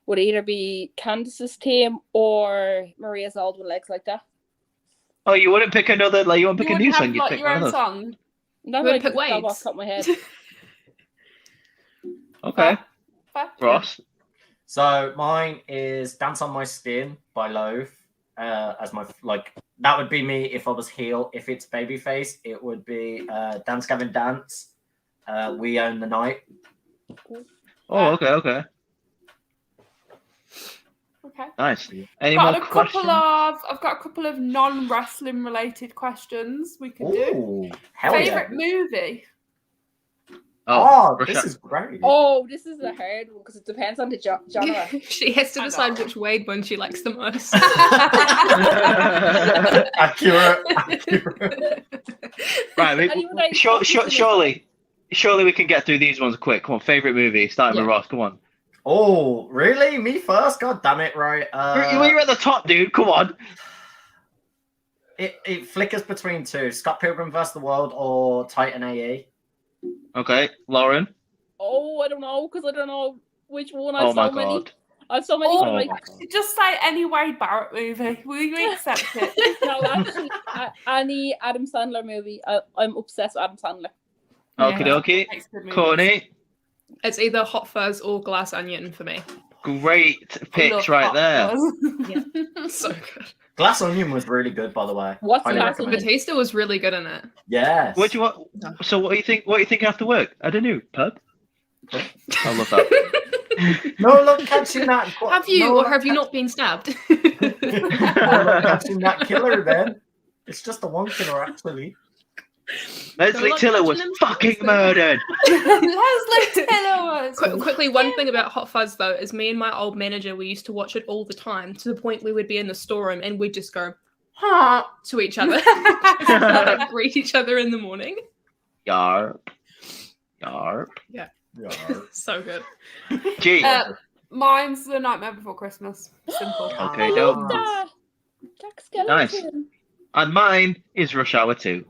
Would either be Candace's Team or Maria's Old with Legs Like That. Oh, you wouldn't pick another? You wouldn't You pick a would new have song? You'd like pick your one own of those. song. No, Would I pick just got Waves. off the top of my head. Okay, Fair. Ross. So mine is "Dance on My Skin" by Loaf. As my that would be me if I was heel. If it's Babyface, it would be "Dance Gavin Dance." "We Own the Night." Oh, okay. Okay. Nice. Any I've more got questions? I've got a couple of non-wrestling related questions we can do. Ooh, hell Favorite yeah! movie? Oh, Rush this Hour. is great. Oh, this is a hard one because it depends on the genre. She has to I decide know. which Wade one she likes the most. Accurate. Right, Anyone that you talk to surely we can get through these ones quick. Come on, favorite movie, starting Yeah. with Ross. Come on. Oh, really? Me first? God damn it! Right. You're at the top, dude. Come on. It flickers between two: Scott Pilgrim vs. the World or Titan AE. Okay, Lauren. Oh, I don't know because I don't know which one. Oh my many. God. I've so many. Oh, but, like, my God. Just say any Wade Barrett movie. Will you accept it? no, actually, any Adam Sandler movie. I'm obsessed with Adam Sandler. Okie dokie. Makes good movies. Courtney. It's either Hot Fuzz or Glass Onion for me. Great Love picks right Hot there. Fuzz. So good. Glass Onion was really good, by the way. What's Highly Glass recommend. Batista was really good in it. Yes. What do you want? So what do you think? What are you thinking after work? I don't know. Pub. I love that. No, look, catching that. Have you no, or look, have you not been stabbed? no, look, catching that killer then. It's just the one killer, actually. Leslie like Tiller was catching them fucking first, murdered. Leslie Taylor was. Quickly, one thing about Hot Fuzz though is me and my old manager, we used to watch it all the time to the point we would be in the storeroom and we'd just go "Ha" to each other, like, greet each other in the morning. Yarp. Yarp. Yeah. So good. Gee. Mine's The Nightmare Before Christmas. Simple. Okay, dope. Jack Skellington. Nice. And mine is Rush Hour 2.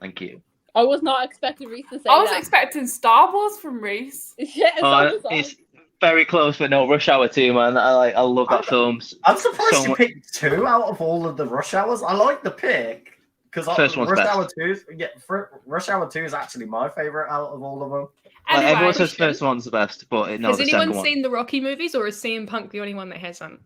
Thank you. I was not expecting Reese to say I was that. expecting Star Wars from Reese. Yeah, so was I. It's very close, but no, Rush Hour 2, man. I love that film. I'm surprised So you mu- picked 2 out of all of the Rush Hours. I like the pick because First one's Rush best. Hour 2. Rush Hour 2 is actually my favorite out of all of them. Like, Anyway, everyone says first one's the best, but no, Has the anyone second one. seen the Rocky movies, or is CM Punk the only one that hasn't?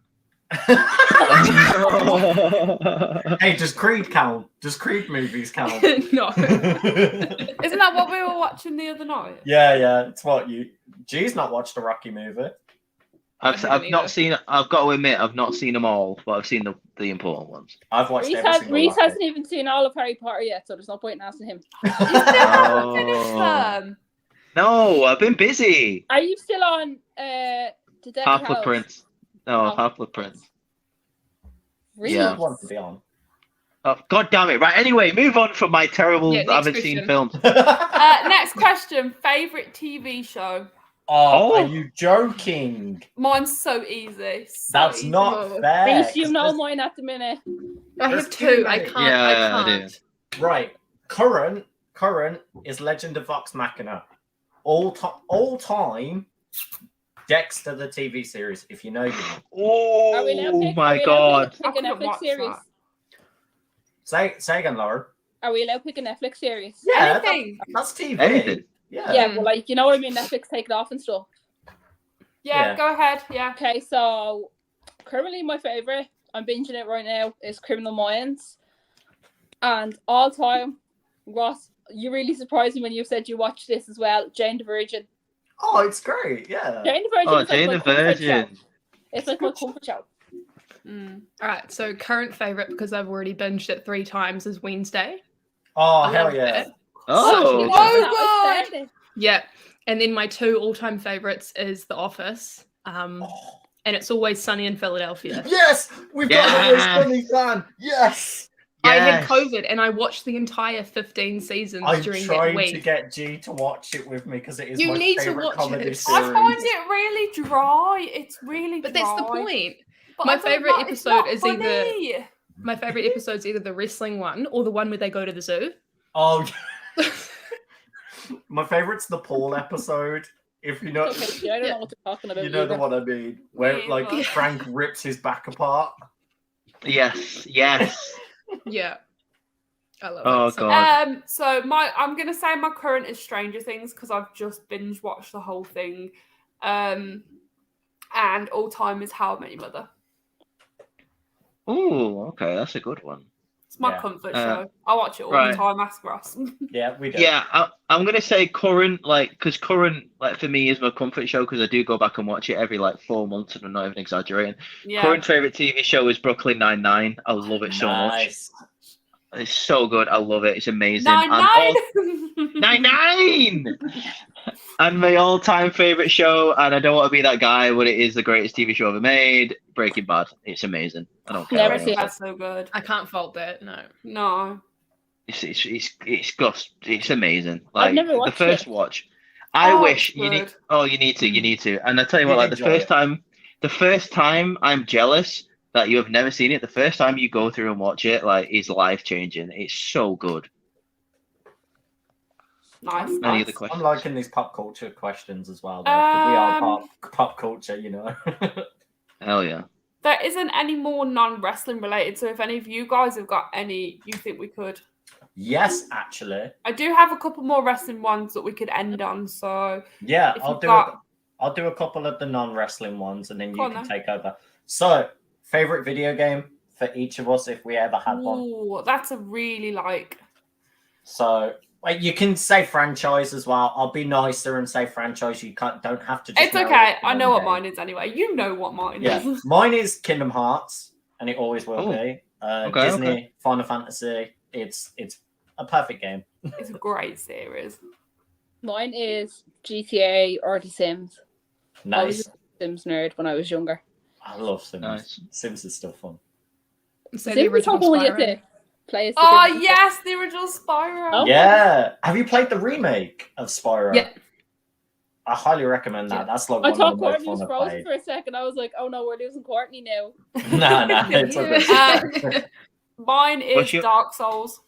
Hey, does Creed count? Does Creed movies count? No. isn't that what we were watching the other night? Yeah, it's what you. G's not watched a Rocky movie. I've not seen. I've got to admit, I've not seen them all, but I've seen the important ones. I've watched every single Reese Rocky. hasn't even seen all of Harry Potter yet, so there's no point in asking him. Oh. No, I've been busy. Are you still on the Deadly Half-Blood Hallows? Prince. No, Oh. Half-Blood Prince. Really? Yeah. Good one to be on. Oh, God damn it! Right. Anyway, move on from my terrible. Yeah, I next haven't question. seen films. Next question. Favorite TV show? Oh, Oh. are you joking? Mine's so easy. So That's easy. not Oh. fair. Reese, you know mine at the minute. I There's have too 2. I many. can't. Yeah, I I do. can't. Right. Current is Legend of Vox Machina. All time, Dexter the TV series. If you know, you know. Are we allowed to Oh pick- my are we allowed God! to pick a I couldn't Netflix watch series? that. Say again, Laura. Are we allowed to pick a Netflix series? Yeah, Anything. that's TV. Anything. Yeah. Yeah, well, like, you know what I mean? Netflix take it off and stuff. Yeah, Yeah. go ahead. Yeah. Okay, so currently my favorite, I'm binging it right now, is Criminal Minds. And all time, Ross, you really surprised me when you said you watched this as well, Jane the Virgin. Oh, it's great. Yeah. Jane the Virgin Oh, is like Jane my the comfort show. Virgin. It's like my comfort show. Mm. All right. So current favorite, because I've already binged it 3 times, is Wednesday. Oh, I hell love yeah. it. Oh, Oh, God. Yeah. And then my 2 all-time favorites is The Office. Oh. And It's Always Sunny in Philadelphia. Yes, we've got Yeah. an Always Sunny fan. Yes. I had yes. COVID and I watched the entire 15 seasons I'm during that trying week. to get G to watch it with me because it is You my need to favorite watch comedy it. series. I find it really dry. It's really But dry. that's the point. But My I don't favourite like- it's episode not is funny. My favorite episode's either the wrestling one or the one where they go to the zoo. Oh, my favorite's the Paul episode. If you know, Okay, I don't know what you're talking about. you know the either. one I mean, where Me like either. Frank rips his back apart. Yes. Yes. Yeah. I love Oh, it. So God. So I'm gonna say my current is Stranger Things because I've just binge watched the whole thing. And all time is How I Met Your Mother. Oh, okay, that's a good one. It's my Yeah. comfort show. I watch it all the right. time. Ask Ross. Yeah, we do. Yeah, I'm gonna say current, because current, for me is my comfort show because I do go back and watch it every 4 months, and I'm not even exaggerating. Yeah. Current favorite TV show is Brooklyn Nine-Nine. I love it so much. Nice. It's so good. I love it. It's amazing. Nine. Nine. And my all-time favorite show, and I don't want to be that guy, but it is the greatest TV show ever made, Breaking Bad. It's amazing. I don't care. Never what seen anyone it. says. That's so good. I can't fault that. No. No. It's amazing. Like never the watched first it. watch. I Oh, wish it's you need. good. Oh, you need to. You need to. And I tell you what, You'd like the enjoy first time, I'm jealous that you have never seen it. The first time you go through and watch it, like, is life changing. It's so good. Nice. Any nice. other questions? I'm liking these pop culture questions as well, though, 'cause we are pop culture, you know. Hell yeah. There isn't any more non-wrestling related, so if any of you guys have got any you think we could. Yes, actually. I do have a couple more wrestling ones that we could end on, so Yeah, if I'll you've do got... I'll do a couple of the non-wrestling ones, and then Go you on can then. take over. So, favorite video game for each of us, if we ever had one. Ooh, that's a really So, like, you can say franchise as well. I'll be nicer and say franchise. You don't have to. Just It's narrow okay. it to I know one what game. mine is anyway. You know what mine Yeah, is. mine is Kingdom Hearts, and it always will Oh, be. okay, Disney, okay. Final Fantasy. It's a perfect game. It's a great series. Mine is GTA or The Sims. I was Nice. a Sims nerd when I was younger. I love Sims. Nice. Sims is still fun. So the Sims is original something we get Spyro. to play as the Oh Sims. yes, the original Spyro. Oh. Yeah. Have you played the remake of Spyro? Yeah. I highly recommend that. Yeah. That's like I one thought of the most Courtney was fun I've frozen played. for a second. I was like, oh no, we're losing Courtney now. No, it's okay. Mine is What's your- Dark Souls.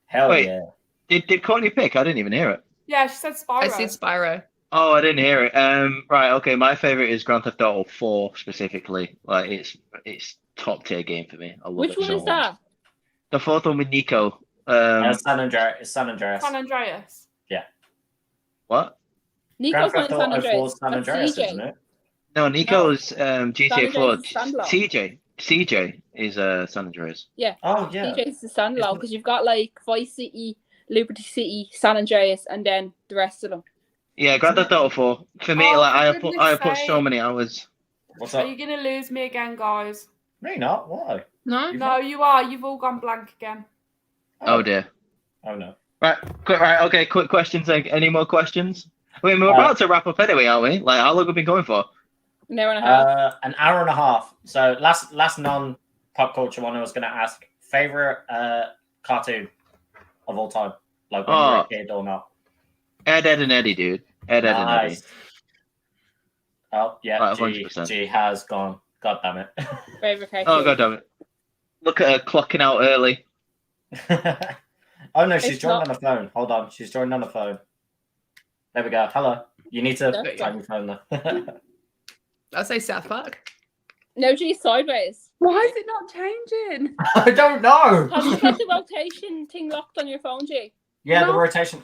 Hell Wait. yeah. Did Courtney pick? I didn't even hear it. Yeah, she said Spyro. I said Spyro. Oh, I didn't hear it. Right, okay. My favorite is Grand Theft Auto 4 specifically. Like, it's top tier game for me. I love Which it one so is that? much. The fourth one with Nico. San Andreas. San Andreas. San Andreas. What? Nico's Grand not Theft in San Auto 4 Andreas. is San That's Andreas, CJ. isn't it? No, Nico's GTA 4. Andreas is standalone. CJ is San Andreas. Yeah. Oh, yeah. CJ's the standalone because you've got like Vice City, Liberty City, San Andreas, and then the rest of them. Yeah, Grand Theft Auto 4. For me, Oh, like I for have goodness put so sake. many hours. What's Are up? you gonna lose me again, guys? No, you're not. Why? No? No, you are. You've all gone blank again. Oh dear. Oh, no. Right, okay, quick questions. Like, any more questions? I mean, we're about to wrap up anyway, aren't we? Like, how long have we been going for? An hour and a half. An hour and a half. So, last non-pop culture one I was going to ask. Favorite cartoon of all time? Like when you were a kid or not? Ed, and Eddie, dude. Ed, and Eddie. Nice. Oh, yeah. Right, G 100%. has gone. God damn it. Favorite cartoon. Oh, god damn it. Look at her clocking out early. Oh, no, she's It's joined not- on the phone. Hold on. She's joined on the phone. There we go. Hello. You need to Yeah. turn your phone there. I'll say South Park. No, G sideways. Why is it not changing? I don't know. Have you got the rotation thing locked on your phone, G? Yeah, the No. rotation.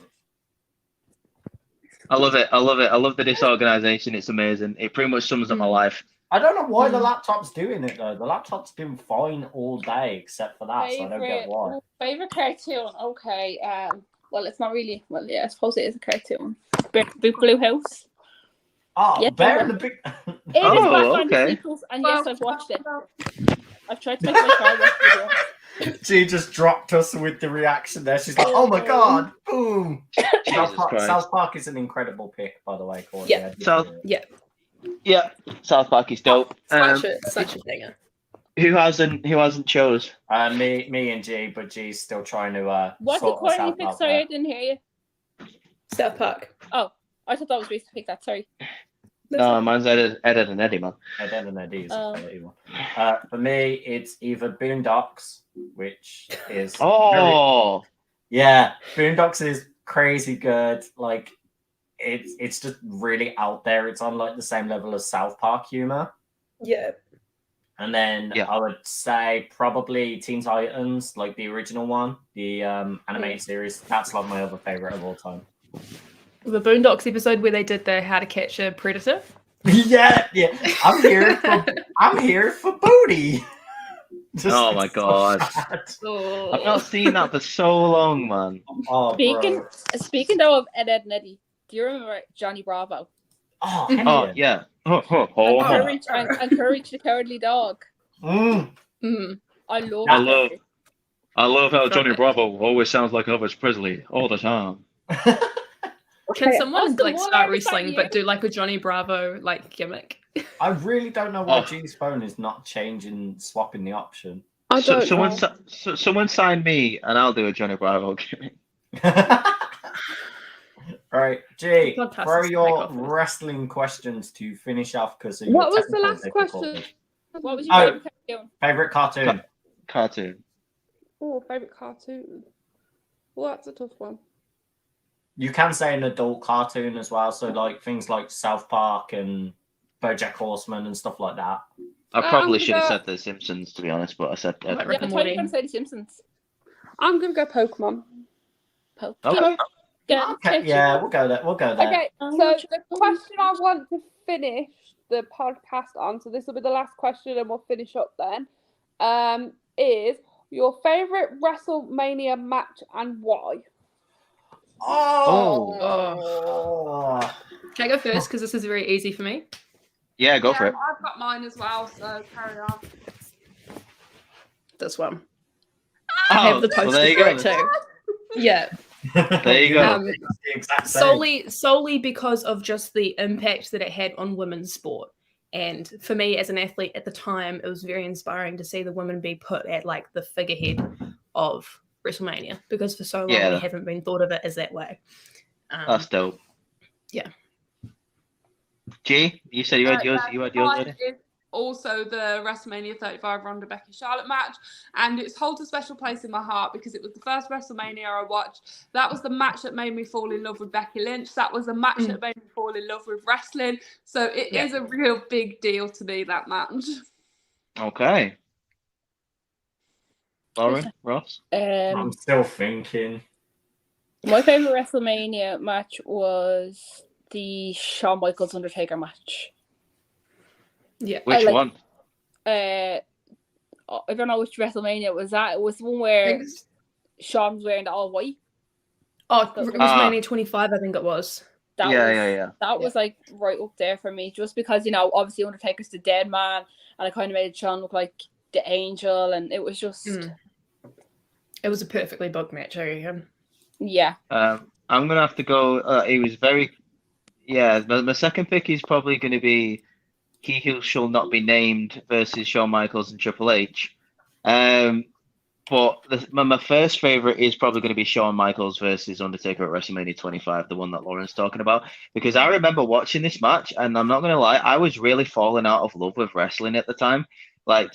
I love it. I love the disorganization. It's amazing. It pretty much sums up my life. I don't know why the laptop's doing it though. The laptop's been fine all day except for that, so I don't get why. Favorite cartoon. Okay. Well, it's not really. Well, yeah, I suppose it is a cartoon. Big Blue House. Oh, Yeah, Bear and the Big. It is Oh, back on the okay. sequels, and yes, I've watched it. I've tried to make my child watch it. as well. She just dropped us with the reaction there. She's like, "Oh my god, boom!" Jesus Christ. South Park is an incredible pick, by the way, Courtney. Yeah, I did South- hear it. Yeah. Yeah, South Park is dope. Such a dinger. Who hasn't chose? Me and G, but G's still trying to. What did sort us Courtney out pick? out Sorry, there. I didn't hear you. South Park. Oh, I thought that was Reese to pick that. Sorry. No, mine's Ed, and Eddie, man. I don't know these. Oh. For me, it's either Boondocks, which is Oh, yeah, Boondocks is crazy good. Like it's just really out there. It's on like the same level as South Park humor. Yeah. And then Yeah. I would say probably Teen Titans, like the original one, the animated series. That's like my other favorite of all time. The Boondocks episode where they did the How to Catch a Predator. yeah. I'm here for booty. Just- Oh my it's so God. sad. I've not seen that for so long, man. Oh, bro. Speaking though of Ed, and Eddie, do you remember Johnny Bravo? Oh, Oh hell yeah. And Courage, and Courage the Cowardly Dog. Mm. Mm. I love. I that love- movie. I love how Johnny Bravo always sounds like Elvis Presley all the time. Can someone Austin, like what start are we wrestling fighting but you? do like a Johnny Bravo like gimmick? I really don't know why Oh. G's phone is not changing, swapping the option. I So, don't know. someone sign me, and I'll do a Johnny Bravo gimmick. Right, G, The podcast throw is your like office. wrestling questions to finish off because of your What was the technical last difficulties. question? What was your Oh. favorite cartoon? Favorite cartoon? Cartoon. Oh, favorite cartoon. Well, that's a tough one. You can say an adult cartoon as well, so like things like South Park and BoJack Horseman and stuff like that. I probably I'm should have gonna- said The Simpsons, to be honest, but I said Like Yeah, Rick I and thought you were Morty. going to say The Simpsons. I'm gonna go Pokemon. Okay. Yeah, Okay, yeah, we'll go there. We'll go there. Okay, so the question I want to finish the podcast on, so this will be the last question and we'll finish up then, is your favorite WrestleMania match and why? Oh. Can I go first? Because this is very easy for me. Yeah, go for it. I've got mine as well, so carry on. This one. I have the well, poster there you for go. it too. Yeah. There you go. Um, It's the exact same. solely because of just the impact that it had on women's sport. And for me as an athlete at the time, it was very inspiring to see the women be put at like the figurehead of WrestleMania, because for so long Yeah. we haven't been thought of it as that way. That's dope. Yeah. G, you said you had yours. Yeah, You had yours mine ready. is also the WrestleMania 35 Ronda Becky Charlotte match, and it holds a special place in my heart because it was the first WrestleMania I watched. That was the match that made me fall in love with Becky Lynch. That was the match that made me fall in love with wrestling. So it is a real big deal to me, that match. Okay. Lauren, Ross. I'm still thinking. My favorite WrestleMania match was the Shawn Michaels Undertaker match. Yeah. Which like- one? I don't know which WrestleMania it was that. It was the one where Shawn was wearing the all white. Oh, it was WrestleMania 25, I think it was. Yeah. That was like right up there for me, just because, you know, obviously Undertaker's the dead man, and I kind of made Shawn look like the angel, and it was just It was a perfectly booked match, I reckon. yeah. I'm gonna have to go. It was very. Yeah, my second pick is probably going to be He Who Shall Not Be Named versus Shawn Michaels and Triple H. But my first favorite is probably going to be Shawn Michaels versus Undertaker at WrestleMania 25, the one that Lauren's talking about. Because I remember watching this match, and I'm not going to lie, I was really falling out of love with wrestling at the time. I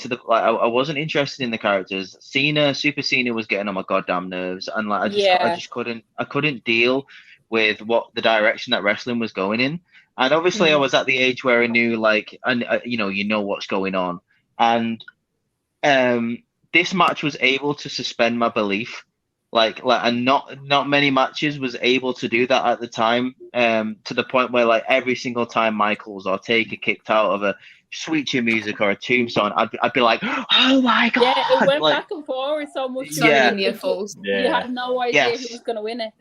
wasn't interested in the characters. Super Cena was getting on my goddamn nerves, and I just couldn't deal with what the direction that wrestling was going in. And obviously, I was at the age where I knew, you know what's going on, and this match was able to suspend my belief, and not many matches was able to do that at the time. To the point where every single time Michaels or Taker kicked out of a Sweet Chin Music or a Tombstone, I'd be like, oh my god! Yeah, it went back and forth so much. So many near falls. You had no idea who was going to win it.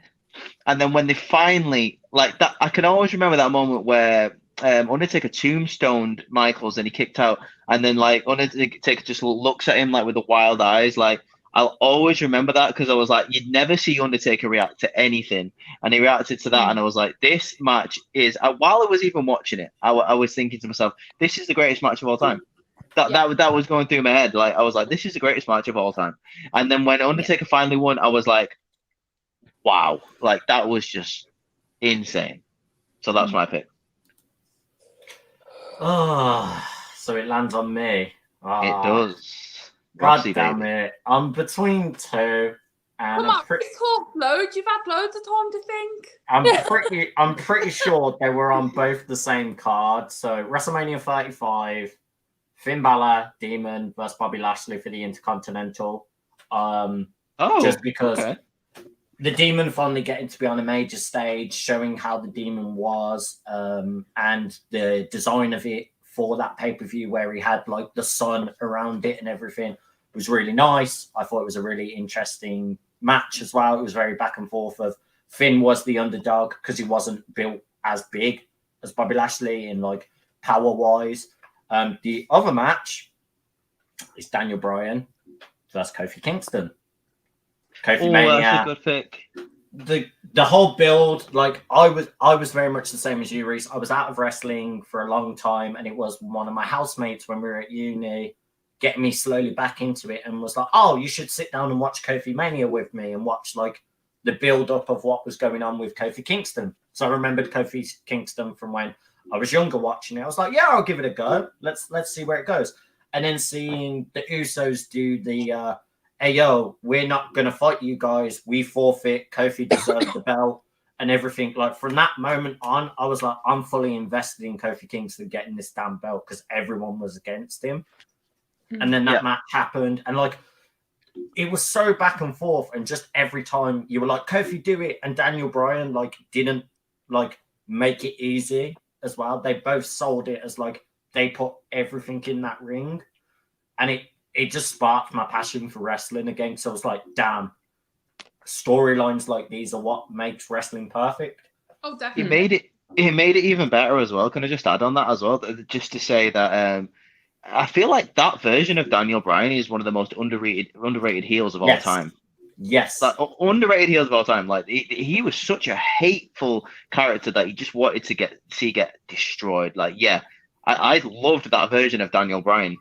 And then when they finally that, I can always remember that moment where Undertaker tombstoned Michaels and he kicked out, and then Undertaker just looks at him with the wild eyes. I'll always remember that, because I was like, you'd never see Undertaker react to anything, and he reacted to that, and I was like, this match is. While I was even watching it, I was thinking to myself, this is the greatest match of all time. That was going through my head. I was like, this is the greatest match of all time. And then when Undertaker finally won, I was like, wow, that was just insane. So that's my pick. Oh, so it lands on me. It does. God Roxy, damn baby. it. I'm between two, and Come on, talk loads. You've had loads of time to think. I'm pretty sure they were on both the same card. So WrestleMania 35, Finn Balor, Demon versus Bobby Lashley for the Intercontinental. Just because the Demon finally getting to be on a major stage, showing how the Demon was, and the design of it for that pay-per-view where he had the sun around it and everything was really nice. I thought it was a really interesting match as well. It was very back and forth of Finn was the underdog because he wasn't built as big as Bobby Lashley in power-wise. The other match is Daniel Bryan versus Kofi Kingston. Kofi Mania. That's a good pick. the whole build, like I was very much the same as you, Reese. I was out of wrestling for a long time, and it was one of my housemates when we were at uni getting me slowly back into it, and was like, "Oh, you should sit down and watch Kofi Mania with me and watch like the build up of what was going on with Kofi Kingston." So I remembered Kofi Kingston from when I was younger watching it. I was like, "Yeah, I'll give it a go. Let's see where it goes." And then seeing the Usos do the hey, yo, we're not going to fight you guys. We forfeit. Kofi deserves the belt and everything. Like, from that moment on, I was like, I'm fully invested in Kofi Kingston getting this damn belt because everyone was against him. And then that match happened. And, like, it was so back and forth. And just every time you were like, Kofi, do it. And Daniel Bryan, like, didn't, like, make it easy as well. They both sold it as, like, they put everything in that ring. And it just sparked my passion for wrestling again. So I was like, damn, storylines like these are what makes wrestling perfect. Oh, It definitely. made it even better as well. Can I just add on that as well? Just to say that I feel like that version of Daniel Bryan is one of the most underrated heels of all time. Yes. Like, underrated heels of all time. Like he was such a hateful character that you just wanted to get destroyed. Like, yeah, I loved that version of Daniel Bryan.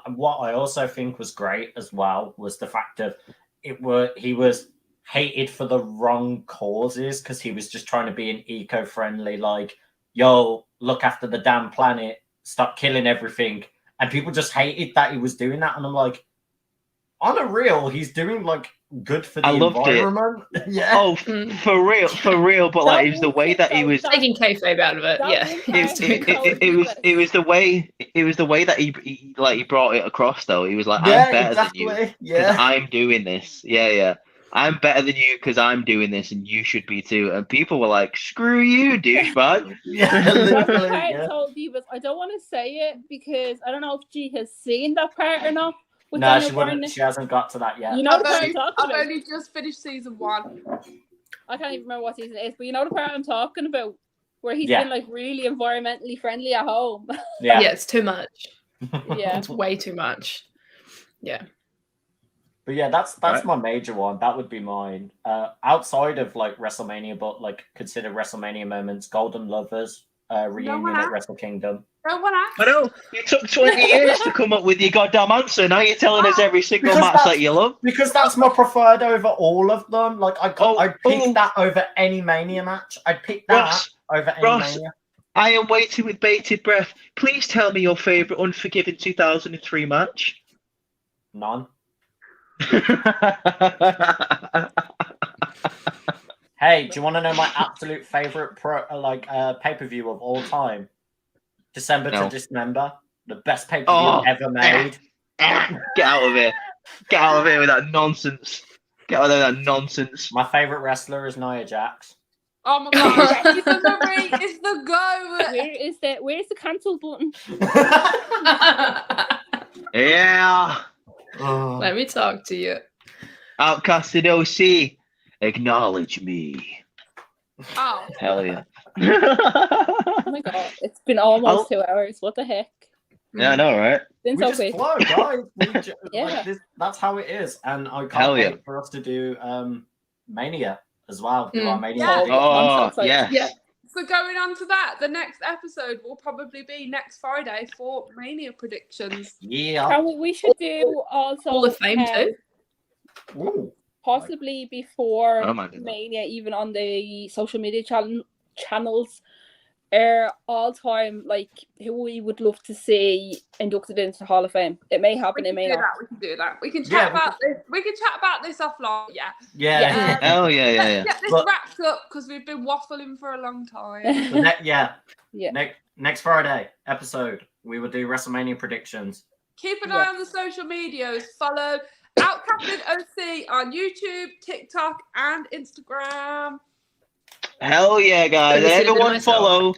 What I also think was great as well was the fact of he was hated for the wrong causes because he was just trying to be an eco-friendly, like, yo, look after the damn planet, stop killing everything. And people just hated that he was doing that. And I'm like, on a real, he's doing like good for the environment. Yeah. Oh, for real. But like, it was the way that he was taking kayfabe out of it. Yeah. It was the way that he brought it across though. He was like, Yeah, I'm better exactly. than you Yeah. because I'm doing this. Yeah. I'm better than you because I'm doing this, and you should be too. And people were like, "Screw you, douchebag." Yeah, literally. I told you, but I don't want to say it because I don't know if G has seen that part or not. No, she hasn't got to that yet. You know the part I'm talking I've about. only just finished season 1. I can't even remember what season it is, but you know the part I'm talking about, where he's been like really environmentally friendly at home. Yeah, it's too much. Yeah, it's way too much. Yeah. But yeah, that's my major one. That would be mine. Outside of like WrestleMania, but like consider WrestleMania moments, Golden Lovers reunion at Wrestle Kingdom. No one asked. I know. It took 20 years to come up with your goddamn answer. Now you're telling us every single match that you love. Because that's my preferred over all of them. Like I'd pick that over any Mania match. I'd pick that over any Mania. I am waiting with bated breath. Please tell me your favorite Unforgiven 2003 match. None. Hey, do you want to know my absolute favorite pay-per-view of all time? December to Dismember, the best pay-per-view ever made. Get out of here! Get out of here with that nonsense! Get out of that nonsense! My favorite wrestler is Nia Jax. Oh my god, it's the go. Where's the cancel button? Yeah. Let me talk to you. Outcasted OC, acknowledge me. Oh. Hell yeah. Oh my god, it's been almost 2 hours. What the heck? Yeah, I know, right? Been We so just quick. flow, guys. Yeah. That's how it is. And I can't wait for us to do Mania as well. Do our Mania prediction. Oh, yeah. So going on to that, the next episode will probably be next Friday for Mania predictions. Yeah. We should do also Hall of Fame too. Ooh. Possibly before I might do that. Mania, even on the social media channels, all time, like who we would love to see inducted into the Hall of Fame. It may happen, it may not. We can do that. We can chat about this. We can chat about this offline. Yeah. Hell yeah. Let's get this wrapped up because we've been waffling for a long time. Next Friday episode, we will do WrestleMania predictions. Keep an eye on the social medias. Follow Outcasted OC on YouTube, TikTok, and Instagram. Hell yeah, guys. Everyone follow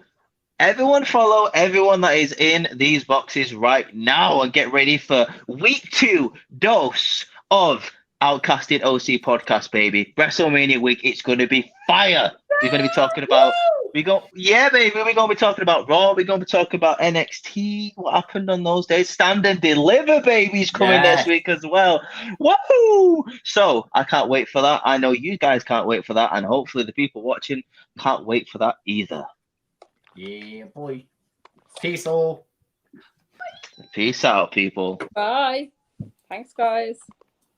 everyone that is in these boxes right now and get ready for week 2 dose of Outcasted OC podcast, baby. WrestleMania week, it's going to be fire. We're going to be talking about, baby. We're going to be talking about Raw. We're going to be talking about NXT. What happened on those days? Stand and Deliver, baby's coming next week as well. Woohoo! So I can't wait for that. I know you guys can't wait for that, and hopefully the people watching can't wait for that either. Yeah, boy. Peace all. Peace out, people. Bye. Thanks, guys.